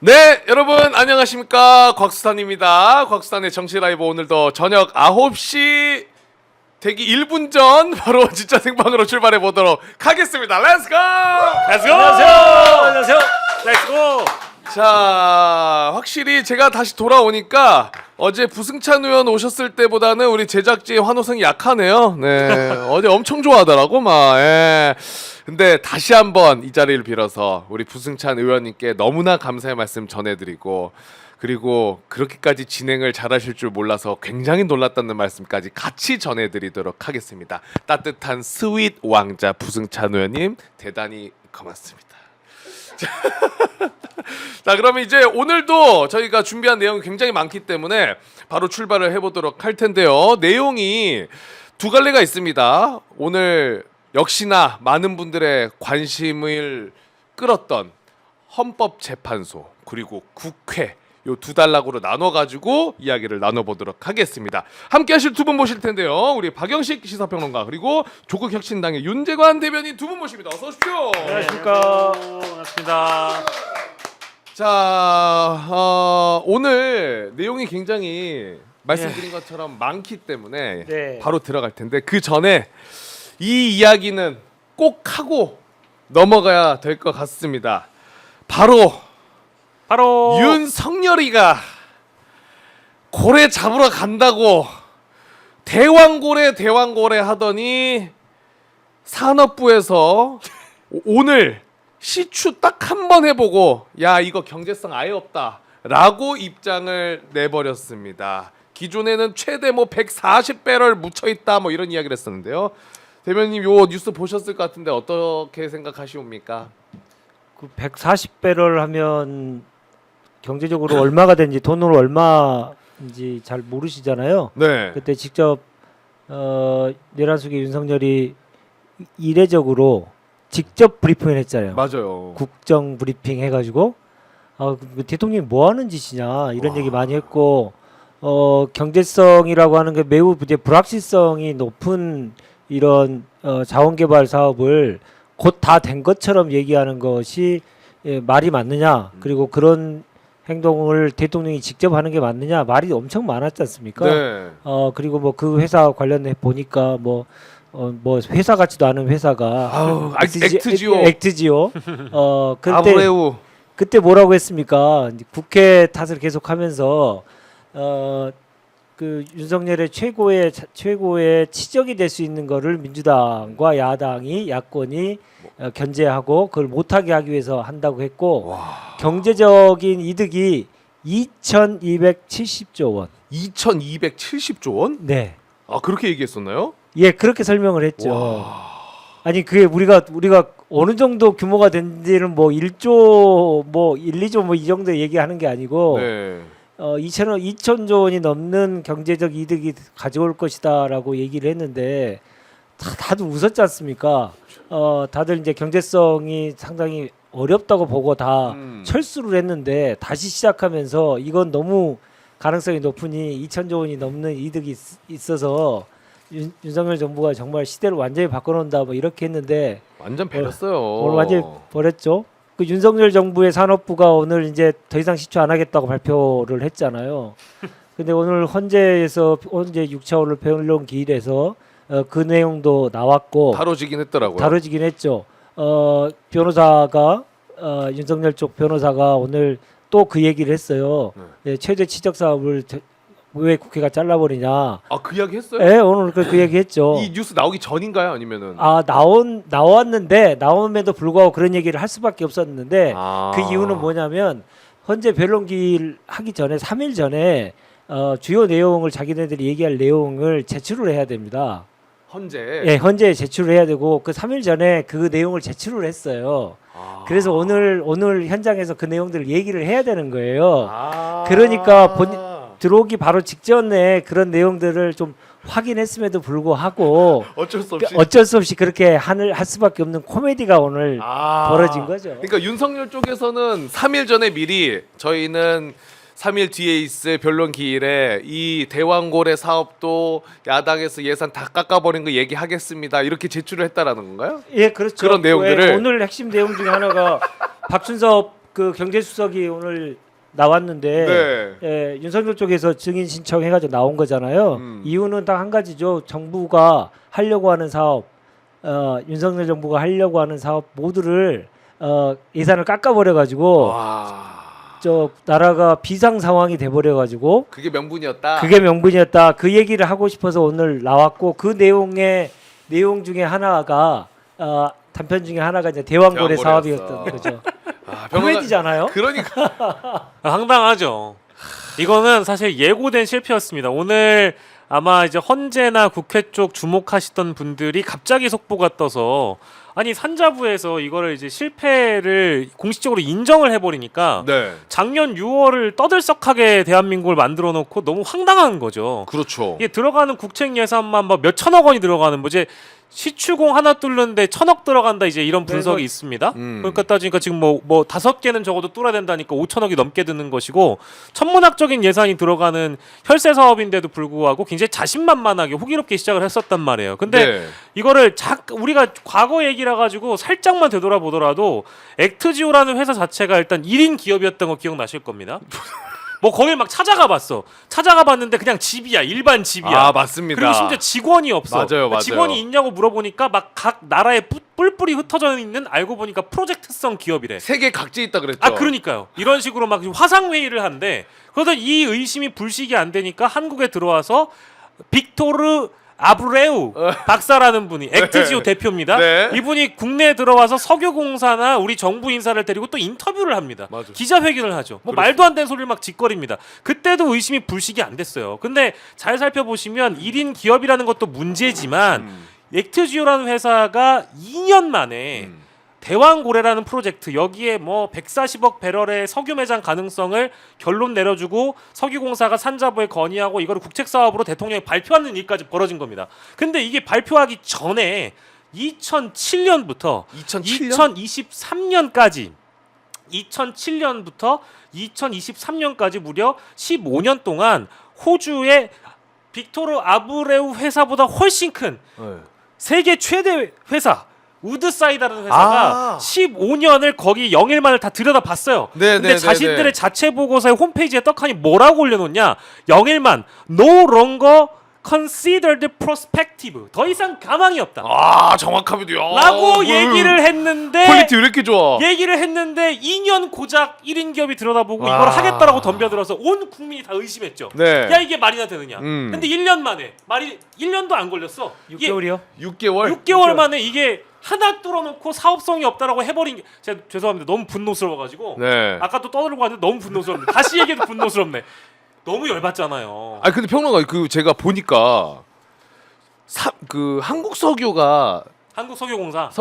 네, 여러분 안녕하십니까? 곽수산입니다. 곽수산의 정치 라이브 오늘도 저녁 9시 되기 1분 전 바로 진짜 생방으로 출발해 보도록 하겠습니다. 렛츠고! 렛츠고! 안녕하세요. 렛츠고. 자, 확실히 제가 다시 돌아오니까 어제 부승찬 의원 오셨을 때보다는 우리 제작진의 환호성이 약하네요. 네, 어제 엄청 좋아하더라고 막. 예. 근데 다시 한번 이 자리를 빌어서 우리 부승찬 의원님께 너무나 감사의 말씀 전해드리고, 그리고 그렇게까지 진행을 잘하실 줄 몰라서 굉장히 놀랐다는 말씀까지 같이 전해드리도록 하겠습니다. 따뜻한 스윗 왕자 부승찬 의원님 대단히 고맙습니다. 자, 그러면 이제 오늘도 저희가 준비한 내용이 굉장히 많기 때문에 바로 출발을 해보도록 할 텐데요. 내용이 두 갈래가 있습니다. 오늘 역시나 많은 분들의 관심을 끌었던 헌법재판소 그리고 국회 요 두 단락으로 나눠가지고 이야기를 나눠보도록 하겠습니다. 함께 하실 두 분 모실 텐데요. 우리 박영식 시사평론가 그리고 조국혁신당의 윤재관 대변인 두 분 모십니다. 어서 오십시오. 안녕하십니까. 반갑습니다. 자, 오늘 내용이 굉장히 말씀드린 것처럼 많기 때문에 네. 바로 들어갈 텐데 그 전에 이 이야기는 꼭 하고 넘어가야 될 것 같습니다. 바로 윤석열이가 고래 잡으러 간다고 대왕고래 하더니 산업부에서 오늘 시추 딱 한 번 해보고 야 이거 경제성 아예 없다 라고 입장을 내버렸습니다. 기존에는 최대 뭐 140배럴 묻혀있다 뭐 이런 이야기를 했었는데요. 대변님 요 뉴스 보셨을 것 같은데 어떻게 생각하시옵니까? 그 140배를 하면 경제적으로 얼마가 되는지 돈으로 얼마인지 잘 모르시잖아요. 네. 그때 직접 내란숙의 윤석열이 이례적으로 직접 브리핑을 했잖아요. 맞아요. 국정 브리핑 해가지고 대통령이 뭐 하는 짓이냐 이런 얘기 많이 했고 경제성이라고 하는 게 매우 이제 불확실성이 높은 이런 자원개발 사업을 곧 다 된 것처럼 얘기하는 것이 말이 맞느냐 그리고 그런 행동을 대통령이 직접 하는 게 맞느냐 말이 엄청 많았지 않습니까? 네. 그리고 뭐 그 회사 관련해 보니까 뭐 회사 같지도 않은 회사가 아우, 액트지오. 액트지오. 그때 아브레우. 그때 뭐라고 했습니까? 이제 국회 탓을 계속하면서 그 윤석열의 최고의 치적이 될 수 있는 거를 민주당과 야권이 견제하고 그걸 못하게 하기 위해서 한다고 했고 와. 경제적인 이득이 2,270조 원. 2,270조 원? 네. 아 그렇게 얘기했었나요? 예, 그렇게 설명을 했죠. 아니 그게 우리가 어느 정도 규모가 된지는 뭐 1조 뭐 1, 2조 뭐 이 정도 얘기하는 게 아니고 네. 2천조 원이 넘는 경제적 이득이 가져올 것이다라고 얘기를 했는데 다들 웃었지 않습니까? 다들 이제 경제성이 상당히 어렵다고 보고 다 철수를 했는데 다시 시작하면서 이건 너무 가능성이 높으니 2천조 원이 넘는 이득이 있어서 윤석열 정부가 정말 시대를 완전히 바꿔놓는다 뭐 이렇게 했는데 완전 버렸어요. 오늘 완전히 버렸죠. 그 윤석열 정부의 산업부가 오늘 이제 더 이상 시추 안 하겠다고 발표를 했잖아요. 근데 오늘 헌재 6차 오늘 변론 기일에서 그 내용도 나왔고 다뤄지긴 했더라고요. 다뤄지긴 했죠. 변호사가 윤석열 쪽 변호사가 오늘 또 그 얘기를 했어요. 네, 최대 치적 사업을 왜 국회가 잘라버리냐. 아 그 이야기 했어요? 네, 오늘 그 얘기 했죠. 이 뉴스 나오기 전인가요? 아니면은 나왔는데 나옴에도 불구하고 그런 얘기를 할 수밖에 없었는데 그 이유는 뭐냐면 헌재 변론기일 하기 전에 3일 전에 주요 내용을 자기네들이 얘기할 내용을 제출을 해야 됩니다. 헌재. 예, 헌재에 제출을 해야 되고 그 3일 전에 그 내용을 제출을 했어요. 그래서 오늘 현장에서 그 내용들을 얘기를 해야 되는 거예요. 그러니까 들어오기 바로 직전에 그런 내용들을 좀 확인했음에도 불구하고 어쩔 수 없이 그렇게 할 수밖에 없는 코미디가 오늘 벌어진 거죠. 그러니까 윤석열 쪽에서는 3일 전에 미리 저희는 3일 뒤에 있을 변론 기일에 이 대왕고래 사업도 야당에서 예산 다 깎아버린 거 얘기하겠습니다. 이렇게 제출을 했다라는 건가요? 예, 그렇죠. 그런 내용들을 오늘 핵심 내용 중에 하나가 박준섭 그 경제수석이 오늘 나왔는데 네. 예, 윤석열 쪽에서 증인 신청해가지고 나온 거잖아요. 이유는 딱 한 가지죠. 정부가 하려고 하는 사업, 윤석열 정부가 하려고 하는 사업 모두를 예산을 깎아버려가지고 와. 저 나라가 비상 상황이 돼버려가지고 그게 명분이었다. 그게 명분이었다. 그 얘기를 하고 싶어서 오늘 나왔고 그 내용 중에 하나가 단편 중에 하나가 이제 대왕고래 대왕고래였어. 사업이었던 거죠. 코미디잖아요. 그러니까 황당하죠. 이거는 사실 예고된 실패였습니다. 오늘 아마 이제 헌재나 국회 쪽 주목하시던 분들이 갑자기 속보가 떠서 아니 산자부에서 이거를 이제 실패를 공식적으로 인정을 해버리니까 네. 작년 6월을 떠들썩하게 대한민국을 만들어 놓고 너무 황당한 거죠. 그렇죠. 이게 들어가는 국책 예산만 막 몇 천억 원이 들어가는 뭐지 시추공 하나 뚫는데 1,000억 들어간다 이제 이런 분석이 네, 있습니다. 그러니까 따지니까 지금 뭐 5개는 적어도 뚫어야 된다니까 5,000억이 넘게 드는 것이고 천문학적인 예산이 들어가는 혈세 사업인데도 불구하고 굉장히 자신만만하게 호기롭게 시작을 했었단 말이에요. 근데 네. 이거를 우리가 과거 얘기라 가지고 살짝만 되돌아보더라도 액트지오라는 회사 자체가 일단 1인 기업이었던 거 기억나실 겁니다. 뭐 거길 막 찾아가 봤는데 그냥 집이야. 일반 집이야. 아, 맞습니다. 그리고 심지어 직원이 없어. 맞아요. 직원이 있냐고 물어보니까 막 각 나라에 뿔뿔이 흩어져 있는 알고 보니까 프로젝트성 기업이래. 세계 각지에 있다 그랬죠. 아 그러니까요. 이런 식으로 막 화상 회의를 한대. 그러다 이 의심이 불식이 안 되니까 한국에 들어와서 빅토르 아브레우 박사라는 분이 액트지오 대표입니다. 네. 이분이 국내에 들어와서 석유공사나 우리 정부 인사를 데리고 또 인터뷰를 합니다. 맞아. 기자회견을 하죠. 뭐 말도 안 되는 소리를 막 짓거립니다. 그때도 의심이 불식이 안 됐어요. 근데 잘 살펴보시면 1인 기업이라는 것도 문제지만 액트지오라는 회사가 2년 만에 대왕고래라는 프로젝트 여기에 뭐 140억 배럴의 석유 매장 가능성을 결론 내려주고 석유공사가 산자부에 건의하고 이거를 국책 사업으로 대통령이 발표하는 일까지 벌어진 겁니다. 근데 이게 발표하기 전에 2007년부터 2007년? 2023년부터 2023년까지 무려 15년 동안 호주의 빅토르 아브레우 회사보다 훨씬 큰 네. 세계 최대 회사 우드사이드라는 회사가 아. 15년을 거기 영일만을 다 들여다봤어요. 네, 근데 네, 자신들의 네. 자체 보고서의 홈페이지에 떡하니 뭐라고 올려놓냐? 영일만 no longer considered prospective. 더 이상 가망이 없다. 아, 정확합니다. 라고 얘기를 했는데 퀄리티 왜 이렇게 좋아? 얘기를 했는데 2년 고작 1인 기업이 들여다보고 와. 이걸 하겠다라고 덤벼들어서 온 국민이 다 의심했죠. 네. 야 이게 말이나 되느냐. 음. 근데 1년 만에 말이 1년도 안 걸렸어. 이게 6개월이요? 6개월? 6개월 만에 이게 하나 뚫어놓고 사업성이 없다라고 해버린 게 제가 죄송합니다. 너무 분노스러워가지고 네. 아까 또 떠들고 왔는데 너무 분노스럽네. 다시 얘기해도 분노스럽네. 너무 열받잖아요. 아 근데 평론가 그 제가 보니까 그 한국 석유가 한국석유공사.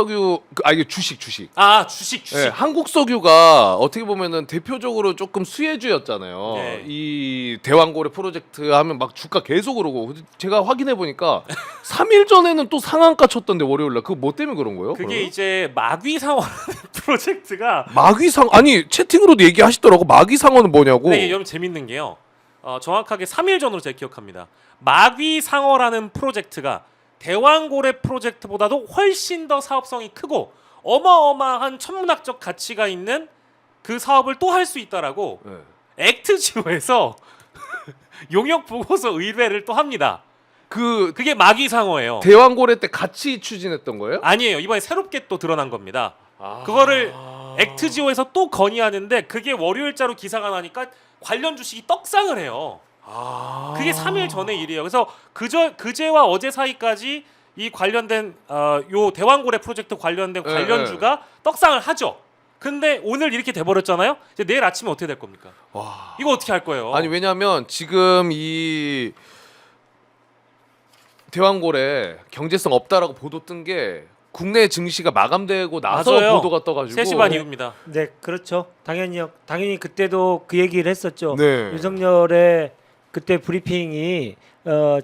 이게 주식. 아 주식. 네, 한국 석유가 어떻게 보면은 대표적으로 조금 수혜주였잖아요. 네. 이 대왕고래 프로젝트 하면 막 주가 계속 오르고 제가 확인해 보니까 3일 전에는 또 상한가 쳤던데 월요일 날 그거 뭐 때문에 그런 거예요? 그게 그러면? 이제 마귀상어라는 프로젝트가 마귀상 아니 채팅으로도 얘기하시더라고. 마귀상어는 뭐냐고. 근데 이게 여러분 재밌는 게요. 정확하게 3일 전으로 제가 기억합니다. 마귀상어라는 프로젝트가 대왕고래 프로젝트보다도 훨씬 더 사업성이 크고 어마어마한 천문학적 가치가 있는 그 사업을 또 할 수 있다라고 네. 액트지오에서 용역 보고서 의뢰를 또 합니다. 그게 마귀상어예요. 대왕고래 때 같이 추진했던 거예요? 아니에요. 이번에 새롭게 또 드러난 겁니다. 아. 그거를 액트지오에서 또 건의하는데 그게 월요일자로 기사가 나니까 관련 주식이 떡상을 해요. 그게 3일 전의 일이에요. 그래서 그제와 어제 사이까지 이 관련된 요 대왕고래 프로젝트 관련된 네, 관련주가 떡상을 하죠. 근데 오늘 이렇게 돼버렸잖아요. 이제 내일 아침에 어떻게 될 겁니까? 와. 이거 어떻게 할 거예요? 아니 왜냐면 지금 이 대왕고래 경제성 없다라고 보도 뜬 게 국내 증시가 마감되고 나서 맞아요. 보도가 떠가지고 3시 반 이후입니다. 네, 그렇죠. 당연히 그때도 그 얘기를 했었죠. 네. 윤석열의 그때 브리핑이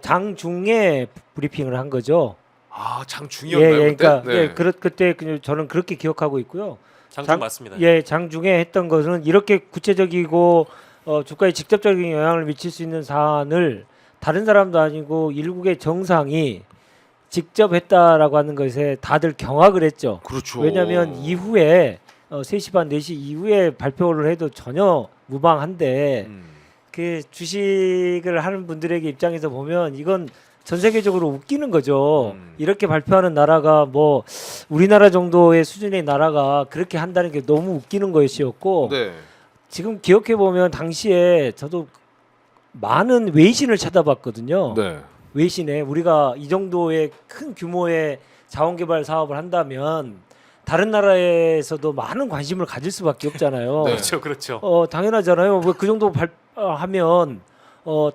장중에 브리핑을 한 거죠. 아 예, 장중이었나요 예, 그때? 그러니까 네. 그때 저는 그렇게 기억하고 있고요. 장중 맞습니다. 예, 장중에 했던 것은 이렇게 구체적이고 주가에 직접적인 영향을 미칠 수 있는 사안을 다른 사람도 아니고 일국의 정상이 직접 했다라고 하는 것에 다들 경악을 했죠. 그렇죠. 왜냐하면 이후에 3시 반 4시 이후에 발표를 해도 전혀 무방한데 그 주식을 하는 분들에게 입장에서 보면 이건 전 세계적으로 웃기는 거죠. 이렇게 발표하는 나라가 뭐 우리나라 정도의 수준의 나라가 그렇게 한다는 게 너무 웃기는 것이었고 네. 지금 기억해 보면 당시에 저도 많은 외신을 찾아봤거든요. 네. 외신에 우리가 이 정도의 큰 규모의 자원개발 사업을 한다면 다른 나라에서도 많은 관심을 가질 수밖에 없잖아요. 네. 그렇죠, 그렇죠. 당연하잖아요. 왜 그 정도 하면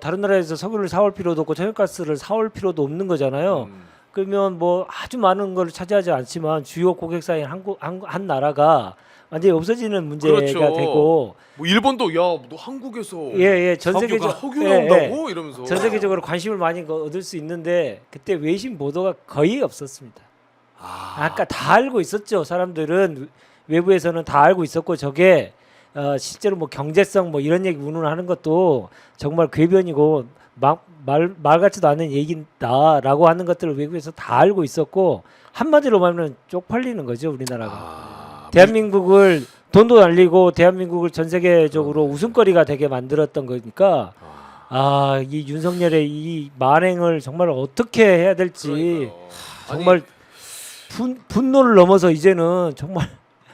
다른 나라에서 석유를 사올 필요도 없고 천연가스를 사올 필요도 없는 거잖아요. 그러면 뭐 아주 많은 걸 차지하지 않지만 주요 고객사인 한 나라가 완전히 없어지는 문제가 그렇죠. 되고 뭐 일본도 야, 너 한국에서 전 세계적 석유 나온다고 이러면서 전 세계적으로 관심을 많이 얻을 수 있는데 그때 외신 보도가 거의 없었습니다. 아까 다 알고 있었죠. 사람들은 외부에서는 다 알고 있었고 저게 실제로 뭐 경제성 뭐 이런 얘기 운운하는 것도 정말 궤변이고 말 같지도 않은 얘기다라고 하는 것들을 외국에서 다 알고 있었고 한마디로 말하면 쪽팔리는 거죠 우리나라가. 대한민국을 돈도 날리고 대한민국을 전 세계적으로 웃음거리가 되게 만들었던 거니까 이 윤석열의 이 만행을 정말 어떻게 해야 될지 그러니까요. 정말 분노를 넘어서 이제는 정말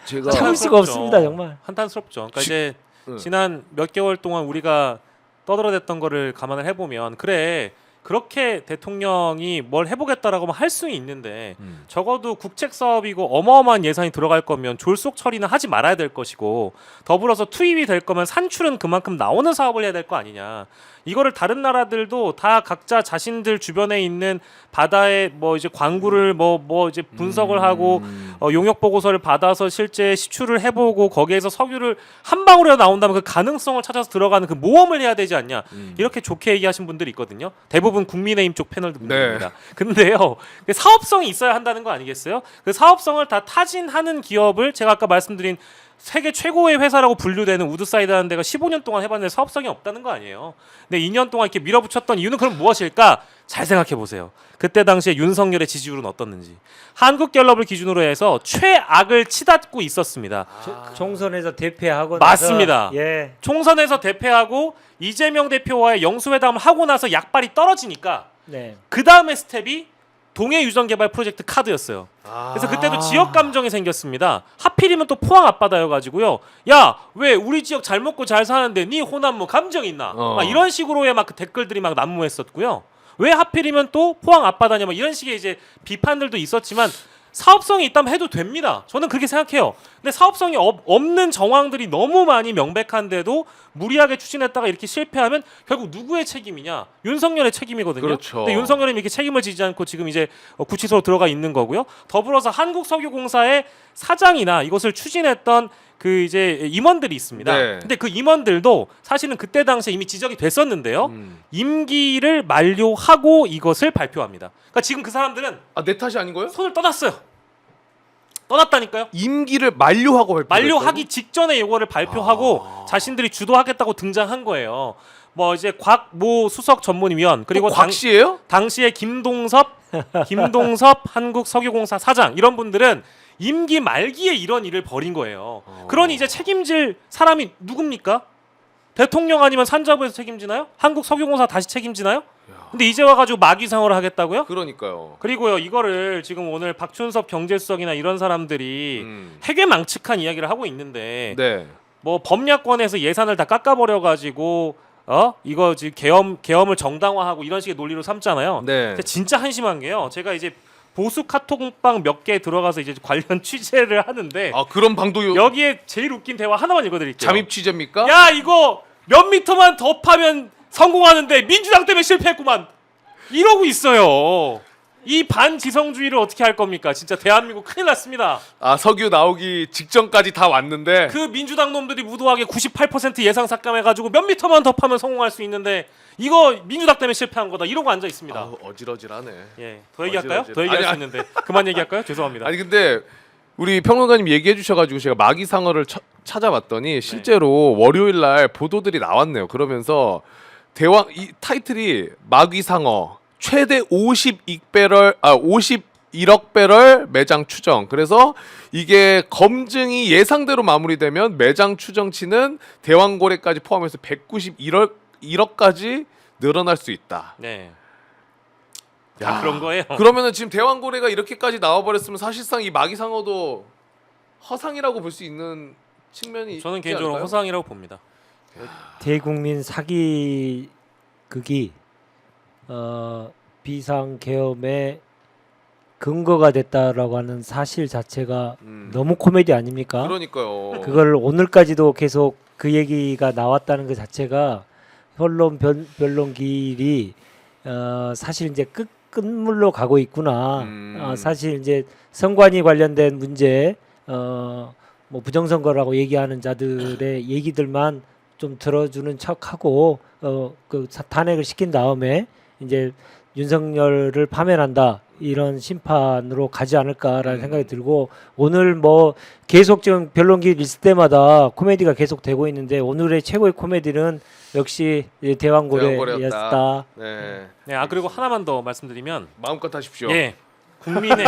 제가 참을 수가 없습니다 정말. 한탄스럽죠. 그러니까 이제 네. 지난 몇 개월 동안 우리가 떠들어댔던 거를 감안을 해보면 그래 그렇게 대통령이 뭘 해보겠다라고 할 수는 있는데 적어도 국책 사업이고 어마어마한 예산이 들어갈 거면 졸속 처리는 하지 말아야 될 것이고 더불어서 투입이 될 거면 산출은 그만큼 나오는 사업을 해야 될 거 아니냐. 이거를 다른 나라들도 다 각자 자신들 주변에 있는 바다에 뭐 이제 광구를 뭐 이제 분석을 하고 용역 보고서를 받아서 실제 시추를 해보고 거기에서 석유를 한 방울이라도 나온다면 그 가능성을 찾아서 들어가는 그 모험을 해야 되지 않냐. 이렇게 좋게 얘기하신 분들이 있거든요. 대부분 국민의힘 쪽 패널 분들입니다. 네. 근데요, 그 사업성이 있어야 한다는 거 아니겠어요? 그 사업성을 다 타진하는 기업을 제가 아까 말씀드린 세계 최고의 회사라고 분류되는 우드사이드라는 데가 15년 동안 해봤는데 사업성이 없다는 거 아니에요. 근데 2년 동안 이렇게 밀어붙였던 이유는 그럼 무엇일까? 잘 생각해 보세요. 그때 당시에 윤석열의 지지율은 어떻는지. 한국갤럽을 기준으로 해서 최악을 치닫고 있었습니다. 총선에서 대패하고 맞습니다. 나서, 예. 총선에서 대패하고 이재명 대표와의 영수회담을 하고 나서 약발이 떨어지니까 네. 그 다음의 스텝이 동해 유전 개발 프로젝트 카드였어요. 그래서 그때도 지역 감정이 생겼습니다. 하필이면 또 포항 앞바다여가지고요. 야, 왜 우리 지역 잘 먹고 잘 사는데 네 호남 뭐 감정 있나? 막 이런 식으로의 막 그 댓글들이 막 난무했었고요. 왜 하필이면 또 포항 앞바다냐? 막 이런 식의 이제 비판들도 있었지만 사업성이 있다면 해도 됩니다. 저는 그렇게 생각해요. 근데 사업성이 없는 정황들이 너무 많이 명백한데도 무리하게 추진했다가 이렇게 실패하면 결국 누구의 책임이냐? 윤석열의 책임이거든요. 그렇죠. 근데 윤석열은 이렇게 책임을 지지 않고 지금 이제 구치소로 들어가 있는 거고요. 더불어서 한국석유공사의 사장이나 이것을 추진했던 그 이제 임원들이 있습니다. 네. 근데 그 임원들도 사실은 그때 당시에 이미 지적이 됐었는데요. 임기를 만료하고 이것을 발표합니다. 그러니까 지금 그 사람들은 내 탓이 아닌 거예요? 손을 떠났어요. 떠났다니까요. 임기를 만료하고 만료하기 직전에 이거를 발표하고 자신들이 주도하겠다고 등장한 거예요. 뭐 이제 곽모 수석 전문위원 그리고 곽 씨예요? 당시에 김동섭 한국석유공사 사장 이런 분들은 임기 말기에 이런 일을 벌인 거예요. 그러니 이제 책임질 사람이 누굽니까? 대통령 아니면 산자부에서 책임지나요? 한국석유공사 다시 책임지나요? 근데 이제 와가지고 마귀상어를 하겠다고요? 그러니까요. 그리고요 이거를 지금 오늘 박준섭 경제수석이나 이런 사람들이 해괴망측한 이야기를 하고 있는데 네. 뭐 법야권에서 예산을 다 깎아버려가지고 이거 지금 계엄을 정당화하고 이런 식의 논리로 삼잖아요. 네. 근데 진짜 한심한 게요. 제가 이제 보수 카톡방 몇 개 들어가서 이제 관련 취재를 하는데 그런 방도 여기에 제일 웃긴 대화 하나만 읽어드릴게요. 잠입 취재입니까? 야 이거 몇 미터만 더 파면 성공하는데 민주당 때문에 실패했구만 이러고 있어요. 이 반지성주의를 어떻게 할 겁니까? 진짜 대한민국 큰일 났습니다. 석유 나오기 직전까지 다 왔는데 그 민주당 놈들이 무도하게 98% 예상 삭감해가지고 몇 미터만 더 파면 성공할 수 있는데 이거 민주당 때문에 실패한 거다 이러고 앉아 있습니다. 어지러지하네. 예, 더 얘기할까요? 어지러지러- 더 얘기할 아니, 수 있는데 그만 얘기할까요? 죄송합니다. 아니 근데 우리 평론가님 얘기해 주셔가지고 제가 마기상어를 찾아봤더니 실제로 월요일 날 보도들이 나왔네요. 그러면서 이 타이틀이 마기상어 최대 50 1억 배럴 매장 추정. 그래서 이게 검증이 예상대로 마무리되면 매장 추정치는 대왕고래까지 포함해서 191억까지 늘어날 수 있다. 네. 야, 그런 거예요. 그러면은 지금 대왕고래가 이렇게까지 나와버렸으면 사실상 이 마기상어도 허상이라고 볼 수 있는 측면이 저는 있지 개인적으로 않을까요? 허상이라고 봅니다. 대국민 사기극이 비상계엄의 근거가 됐다라고 하는 사실 자체가 너무 코미디 아닙니까? 그러니까요. 그걸 오늘까지도 계속 그 얘기가 나왔다는 것 자체가 언론 변론길이 사실 이제 끝물로 가고 있구나. 사실 이제 선관위 관련된 문제, 뭐 부정선거라고 얘기하는 자들의 얘기들만 좀 들어주는 척하고 그 탄핵을 시킨 다음에 이제 윤석열을 파면한다 이런 심판으로 가지 않을까라는 생각이 들고 오늘 뭐 계속 지금 변론기 있을 때마다 코미디가 계속 되고 있는데 오늘의 최고의 코미디는 역시 대왕고래였다. 네. 네, 그리고 하나만 더 말씀드리면 마음껏 하십시오. 예. 국민의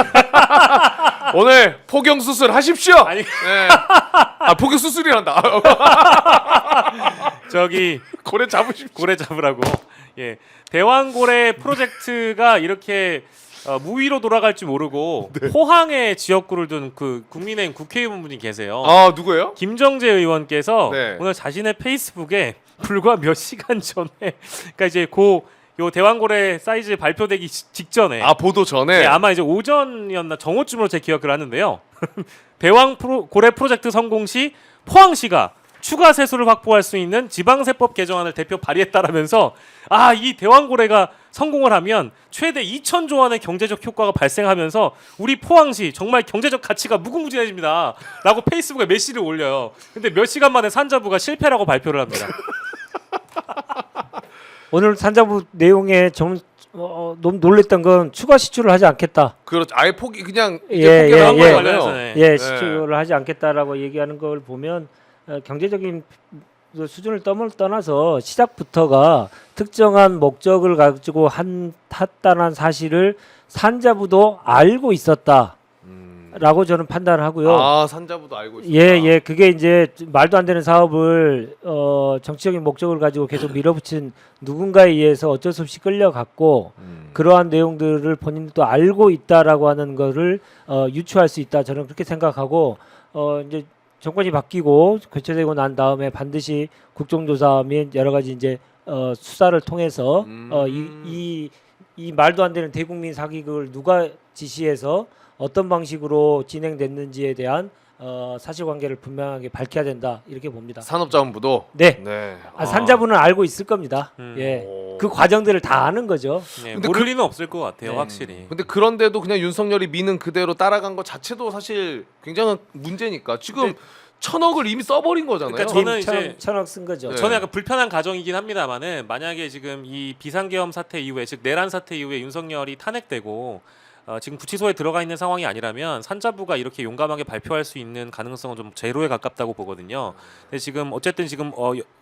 오늘 포경 수술 하십시오. 아니. 네. 포경 수술이란다. 저기 고래 잡으십시오. 고래 잡으라고. 예. 대왕고래 프로젝트가 이렇게 무위로 돌아갈 줄 모르고 포항에 지역구를 둔 그 국민의힘 국회의원분이 계세요. 아 누구예요? 김정재 의원께서 네. 오늘 자신의 페이스북에 불과 몇 시간 전에 그러니까 이제 요 대왕고래 사이즈 발표되기 직전에 보도 전에. 네, 아마 이제 오전이었나 정오쯤으로 제 기억을 하는데요. 고래 프로젝트 성공 시 포항시가 추가 세수를 확보할 수 있는 지방세법 개정안을 대표 발의했다라면서 이 대왕고래가 성공을 하면 최대 2,000조 원의 경제적 효과가 발생하면서 우리 포항시 정말 경제적 가치가 무궁무진해집니다. 라고 페이스북에 메시지를 올려요. 근데 몇 시간 만에 산자부가 실패라고 발표를 합니다. 오늘 산자부 내용에 너무 놀랬던 건 추가 시추를 하지 않겠다. 그렇죠. 아예 포기 그냥 예, 이제 포기한 예, 거잖아요. 관련해서, 네. 예, 시추를 하지 않겠다라고 얘기하는 걸 보면 경제적인 수준을 떠나서 시작부터가 특정한 목적을 가지고 했다는 사실을 산자부도 알고 있었다라고 저는 판단하고요. 산자부도 알고 있었다. 예, 그게 이제 말도 안 되는 사업을 정치적인 목적을 가지고 계속 밀어붙인 누군가에 의해서 어쩔 수 없이 끌려갔고 그러한 내용들을 본인도 알고 있다라고 하는 거를 유추할 수 있다. 저는 그렇게 생각하고 이제 정권이 바뀌고 교체되고 난 다음에 반드시 국정조사 및 여러 가지 이제 수사를 통해서 이 말도 안 되는 대국민 사기극을 누가 지시해서 어떤 방식으로 진행됐는지에 대한 사실관계를 분명하게 밝혀야 된다 이렇게 봅니다. 산업자원부도. 네. 네. 산자부는 알고 있을 겁니다. 예, 오. 그 과정들을 다 아는 거죠. 네, 근데 모를 리는 없을 것 같아요. 네. 확실히. 근데 그런데도 그냥 윤석열이 미는 그대로 따라간 것 자체도 사실 굉장한 문제니까 지금 1,000억을 이미 써버린 거잖아요. 그러니까 저는 이제 천억 쓴 거죠. 네. 저는 약간 불편한 가정이긴 합니다만은 만약에 지금 이 비상계엄 사태 이후에 즉 내란 사태 이후에 윤석열이 탄핵되고 지금 구치소에 들어가 있는 상황이 아니라면 산자부가 이렇게 용감하게 발표할 수 있는 가능성은 좀 제로에 가깝다고 보거든요. 근데 지금 어쨌든 지금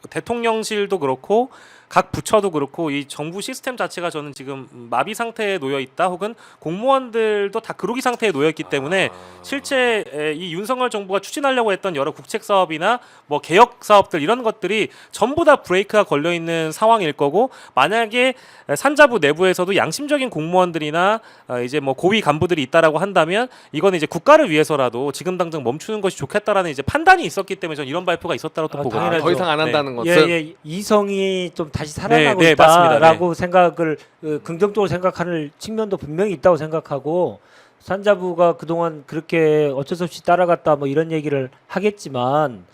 대통령실도 그렇고 각 부처도 그렇고 이 정부 시스템 자체가 저는 지금 마비 상태에 놓여 있다 혹은 공무원들도 다 그로기 상태에 놓여 있기 때문에 실제 이 윤석열 정부가 추진하려고 했던 여러 국책 사업이나 뭐 개혁 사업들 이런 것들이 전부 다 브레이크가 걸려 있는 상황일 거고 만약에 산자부 내부에서도 양심적인 공무원들이나 이제 뭐 고위 간부들이 있다라고 한다면 이거는 이제 국가를 위해서라도 지금 당장 멈추는 것이 좋겠다라는 이제 판단이 있었기 때문에 저는 이런 발표가 있었다고 또 보거든요. 당연하죠. 더 이상 안 네. 한다는 것은. 예, 이성이 좀 다시 살아나고 네, 맞습니다. 있다라고 생각을 긍정적으로 생각하는 측면도 분명히 있다고 생각하고 산자부가 그동안 그렇게 어쩔 수 없이 따라갔다 뭐 이런 얘기를 하겠지만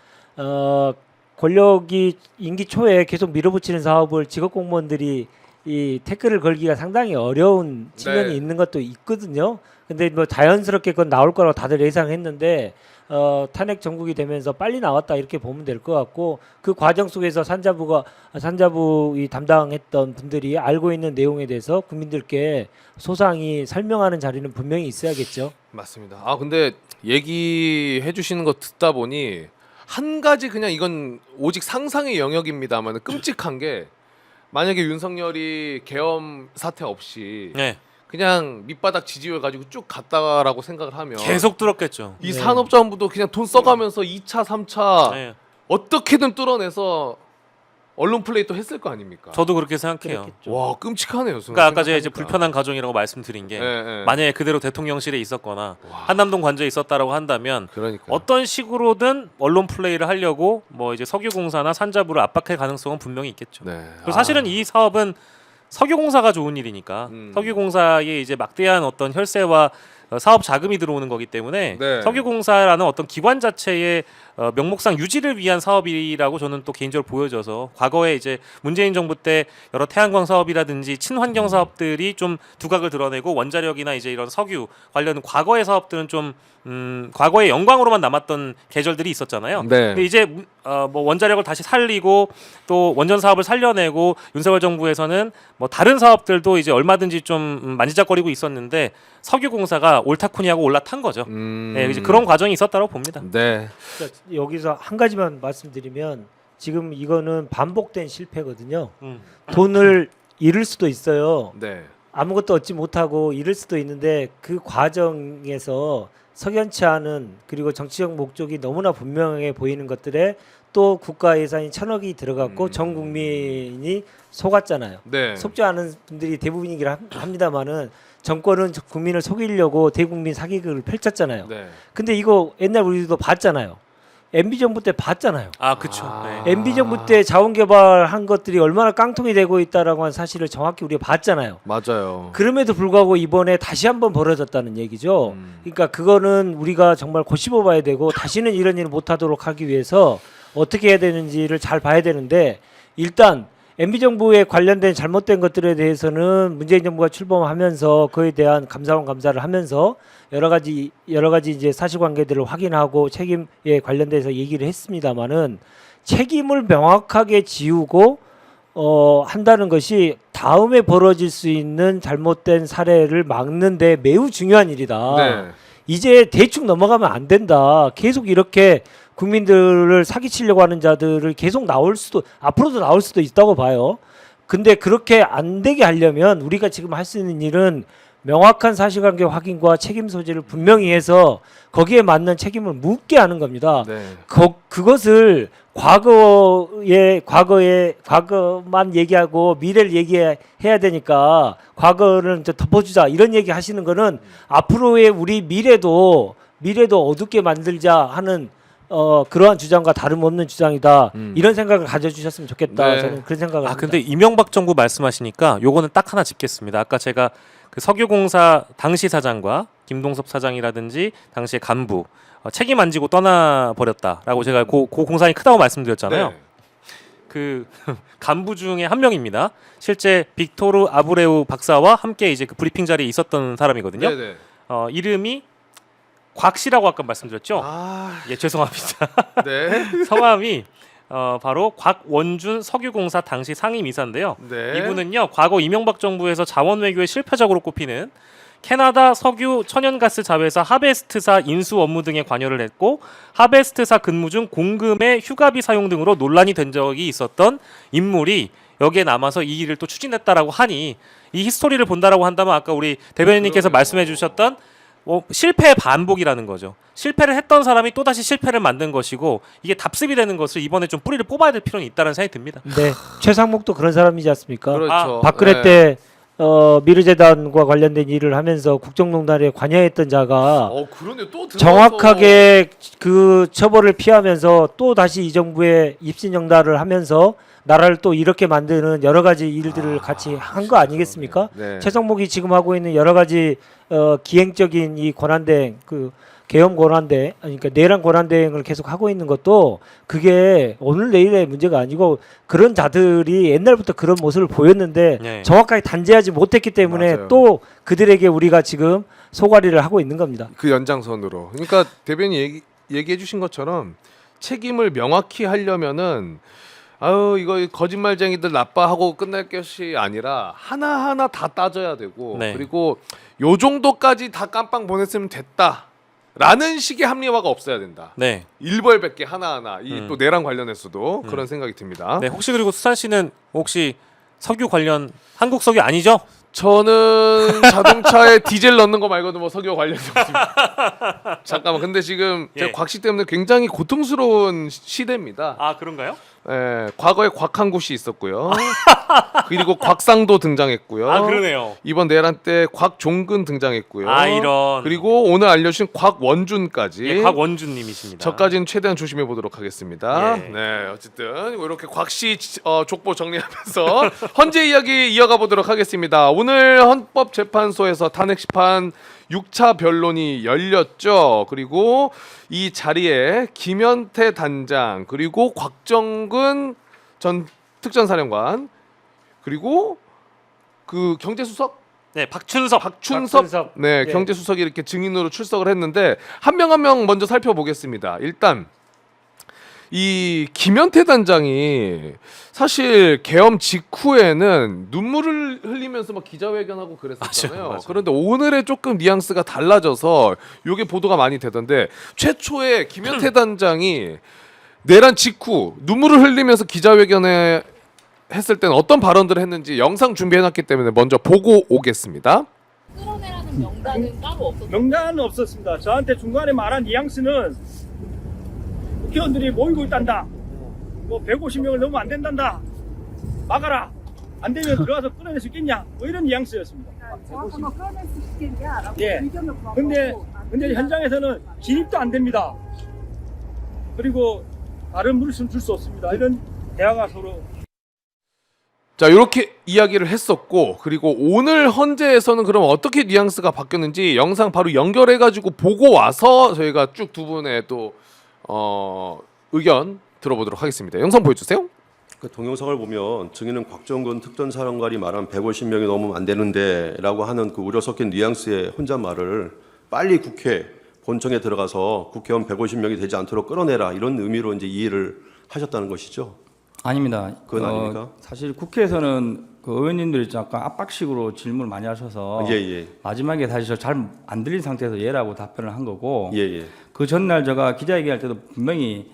권력이 임기 초에 계속 밀어붙이는 사업을 직업 공무원들이 이 태클을 걸기가 상당히 어려운 측면이 네. 있는 것도 있거든요. 근데 뭐 자연스럽게 그건 나올 거라고 다들 예상했는데 탄핵 정국이 되면서 빨리 나왔다 이렇게 보면 될 것 같고 그 과정 속에서 산자부 이 담당했던 분들이 알고 있는 내용에 대해서 국민들께 소상히 설명하는 자리는 분명히 있어야겠죠. 맞습니다. 근데 얘기해 주시는 거 듣다 보니 한 가지 그냥 이건 오직 상상의 영역입니다만 끔찍한 게 만약에 윤석열이 계엄 사태 없이 네. 그냥 밑바닥 지지율 가지고 쭉 갔다라고 생각을 하면 계속 뚫었겠죠. 이 네. 산업자원부도 그냥 돈 써가면서 2차, 3차 네. 어떻게든 뚫어내서 언론 플레이 또 했을 거 아닙니까? 저도 그렇게 생각해요. 그랬겠죠. 와 끔찍하네요. 그러니까 아까 제가 이제 불편한 가정이라고 말씀드린 게 예, 예. 만약에 그대로 대통령실에 있었거나 와. 한남동 관저에 있었다라고 한다면 그러니까 어떤 식으로든 언론 플레이를 하려고 뭐 이제 석유공사나 산자부를 압박할 가능성은 분명히 있겠죠. 네. 그리고 사실은 이 사업은 석유공사가 좋은 일이니까 음. 석유공사에 이제 막대한 어떤 혈세와 사업 자금이 들어오는 거기 때문에 네. 석유공사라는 어떤 기관 자체의 명목상 유지를 위한 사업이라고 저는 또 개인적으로 보여져서 과거에 이제 문재인 정부 때 여러 태양광 사업이라든지 친환경 사업들이 좀 두각을 드러내고 원자력이나 이제 이런 석유 관련 과거의 사업들은 좀 과거의 영광으로만 남았던 계절들이 있었잖아요. 네. 근데 이제 뭐 원자력을 다시 살리고 또 원전 사업을 살려내고 윤석열 정부에서는 뭐 다른 사업들도 이제 얼마든지 좀 만지작거리고 있었는데 석유공사가 옳다쿠니하고 올라탄 거죠. 네, 이제 그런 과정이 있었다고 봅니다. 네. 그러니까 여기서 한 가지만 말씀드리면 지금 이거는 반복된 실패거든요. 돈을 잃을 수도 있어요. 네. 아무것도 얻지 못하고 잃을 수도 있는데 그 과정에서 석연치 않은 그리고 정치적 목적이 너무나 분명하게 보이는 것들에 또 국가 예산이 1,000억이 들어갔고 전 국민이 속았잖아요. 네. 속지 않은 분들이 대부분이긴 합니다만은 정권은 국민을 속이려고 대국민 사기극을 펼쳤잖아요. 네. 근데 이거 옛날 우리도 봤잖아요. MB 정부 때 봤잖아요. 아, 그렇죠. 아. 네. MB 정부 때 자원 개발한 것들이 얼마나 깡통이 되고 있다라고 하는 사실을 정확히 우리가 봤잖아요. 맞아요. 그럼에도 불구하고 이번에 다시 한번 벌어졌다는 얘기죠. 그러니까 그거는 우리가 정말 고심해 봐야 되고 다시는 이런 일을 못 하도록 하기 위해서 어떻게 해야 되는지를 잘 봐야 되는데 일단 MB 정부에 관련된 잘못된 것들에 대해서는 문재인 정부가 출범하면서 그에 대한 감사를 하면서 여러 가지 이제 사실관계들을 확인하고 책임에 관련돼서 얘기를 했습니다마는 책임을 명확하게 지우고 한다는 것이 다음에 벌어질 수 있는 잘못된 사례를 막는데 매우 중요한 일이다. 네. 이제 대충 넘어가면 안 된다. 계속 이렇게 국민들을 사기치려고 하는 자들을 계속 앞으로도 나올 수도 있다고 봐요. 근데 그렇게 안 되게 하려면 우리가 지금 할 수 있는 일은 명확한 사실관계 확인과 책임 소재를 분명히 해서 거기에 맞는 책임을 묻게 하는 겁니다. 네. 그것을 과거만 얘기하고 미래를 얘기해야 되니까 과거를 이제 덮어주자 이런 얘기 하시는 거는 앞으로의 우리 미래도 어둡게 만들자 하는 그러한 주장과 다름없는 주장이다. 이런 생각을 가져주셨으면 좋겠다. 네. 저는 그런 생각을 합니다. 근데 이명박 정부 말씀하시니까 요거는 딱 하나 짚겠습니다. 아까 제가 그 석유공사 당시 사장과 김동섭 사장이라든지 당시의 간부 책임 안 지고 떠나 버렸다라고 제가 그 공산이 크다고 말씀드렸잖아요. 네. 그 간부 중에 한 명입니다. 실제 빅토르 아브레우 박사와 함께 이제 그 브리핑 자리에 있었던 사람이거든요. 네. 네. 이름이 곽씨라고 아까 말씀드렸죠. 아, 예, 죄송합니다. 네. 성함이 바로 곽원준 석유공사 당시 상임이사인데요. 네. 이분은요 과거 이명박 정부에서 자원 외교의 실패작으로 꼽히는 캐나다 석유 천연가스 자회사 하베스트사 인수 업무 등에 관여를 했고 하베스트사 근무 중 공금의 휴가비 사용 등으로 논란이 된 적이 있었던 인물이 여기에 남아서 이 일을 또 추진했다라고 하니 이 히스토리를 본다라고 한다면 아까 우리 대변인님께서 말씀해주셨던 실패의 반복이라는 거죠. 실패를 했던 사람이 또다시 실패를 만든 것이고 이게 답습이 되는 것을 이번에 좀 뿌리를 뽑아야 될 필요는 있다는 생각이 듭니다. 네, 최상목도 그런 사람이지 않습니까? 그렇죠. 박근혜 네. 때 미르재단과 관련된 일을 하면서 국정농단에 관여했던 자가 그런데 또 들어와서- 정확하게 그 처벌을 피하면서 또 다시 이 정부에 입신영달을 하면서 나라를 또 이렇게 만드는 여러 가지 일들을 같이 한 거 아니겠습니까? 네. 최성목이 지금 하고 있는 여러 가지 기행적인 이 권한대행 계엄 권한대 그러니까 내란 권한대행을 계속 하고 있는 것도 그게 오늘 내일의 문제가 아니고 그런 자들이 옛날부터 그런 모습을 보였는데 네. 정확하게 단죄하지 못했기 때문에 맞아요. 또 그들에게 우리가 지금 소가리를 하고 있는 겁니다. 그 연장선으로. 그러니까 대변인 얘기해 주신 것처럼 책임을 명확히 하려면은 이거 거짓말쟁이들 나빠하고 끝날 것이 아니라 하나하나 다 따져야 되고 네. 그리고 요 정도까지 다 깜빵 보냈으면 됐다라는 식의 합리화가 없어야 된다. 네. 일벌백계 하나하나 이 또 내란 관련해서도 그런 생각이 듭니다. 네. 혹시 그리고 수산 씨는 혹시 석유 관련 한국 석유 아니죠? 저는 자동차에 디젤 넣는 거 말고는 뭐 석유 관련이 없습니다. 잠깐만, 근데 지금 예. 제가 곽씨 때문에 굉장히 고통스러운 시대입니다. 아 그런가요? 예, 과거에 곽한구 씨 있었고요. 그리고 곽상도 등장했고요. 아 그러네요. 이번 내란 때 곽종근 등장했고요. 아 이런. 그리고 오늘 알려주신 곽원준까지. 예, 곽원준님이십니다. 저까지는 최대한 조심해 보도록 하겠습니다. 예. 네, 어쨌든 이렇게 곽씨 족보 정리하면서 헌재 이야기 이어가 보도록 하겠습니다. 오늘 헌법재판소에서 탄핵 심판 6차 변론이 열렸죠. 그리고 이 자리에 김현태 단장 그리고 곽정근 전 특전사령관 그리고 그 경제수석 네, 박춘섭. 박춘섭. 네, 예. 경제수석이 이렇게 증인으로 출석을 했는데 한 명 한 명 먼저 살펴보겠습니다. 일단 이 김현태 단장이 사실 계엄 직후에는 눈물을 흘리면서 막 기자회견하고 그랬었잖아요. 맞아요. 그런데 오늘의 조금 뉘앙스가 달라져서 요게 보도가 많이 되던데 최초에 김현태 단장이 내란 직후 눈물을 흘리면서 기자회견에 했을 때는 어떤 발언들을 했는지 영상 준비해놨기 때문에 먼저 보고 오겠습니다. 끌어내라는 명단은 따로 없었어요. 명단은 없었습니다. 저한테 중간에 말한 뉘앙스는 국회의원들이 모이고 있단다. 뭐 150명을 넘으면 안 된단다. 막아라. 안 되면 들어가서 끌어낼 수 있겠냐. 뭐 이런 뉘앙스였습니다. 정확한 거 끌어낼 수 있겠냐라고 예. 의견을 구하고 근데 현장에서는 진입도 안 됩니다. 그리고 다른 물품 줄 수 없습니다. 이런 대화가 서로 자, 이렇게 이야기를 했었고 그리고 오늘 헌재에서는 그럼 어떻게 뉘앙스가 바뀌었는지 영상 바로 연결해가지고 보고 와서 저희가 쭉 두 분의 또 의견 들어보도록 하겠습니다. 영상 보여주세요. 그 동영상을 보면 증인은 곽정근 특전사령관이 말한 150명이 넘으면 안 되는데라고 하는 그 우려 섞인 뉘앙스의 혼잣말을 빨리 국회 본청에 들어가서 국회의원 150명이 되지 않도록 끌어내라 이런 의미로 이제 이해를 하셨다는 것이죠. 아닙니다. 그건 아닙니까? 사실 국회에서는 그 의원님들이 약간 압박식으로 질문을 많이 하셔서 예. 마지막에 사실 잘 안 들린 상태에서 예라고 답변을 한 거고 예. 그 전날 제가 기자회견할 때도 분명히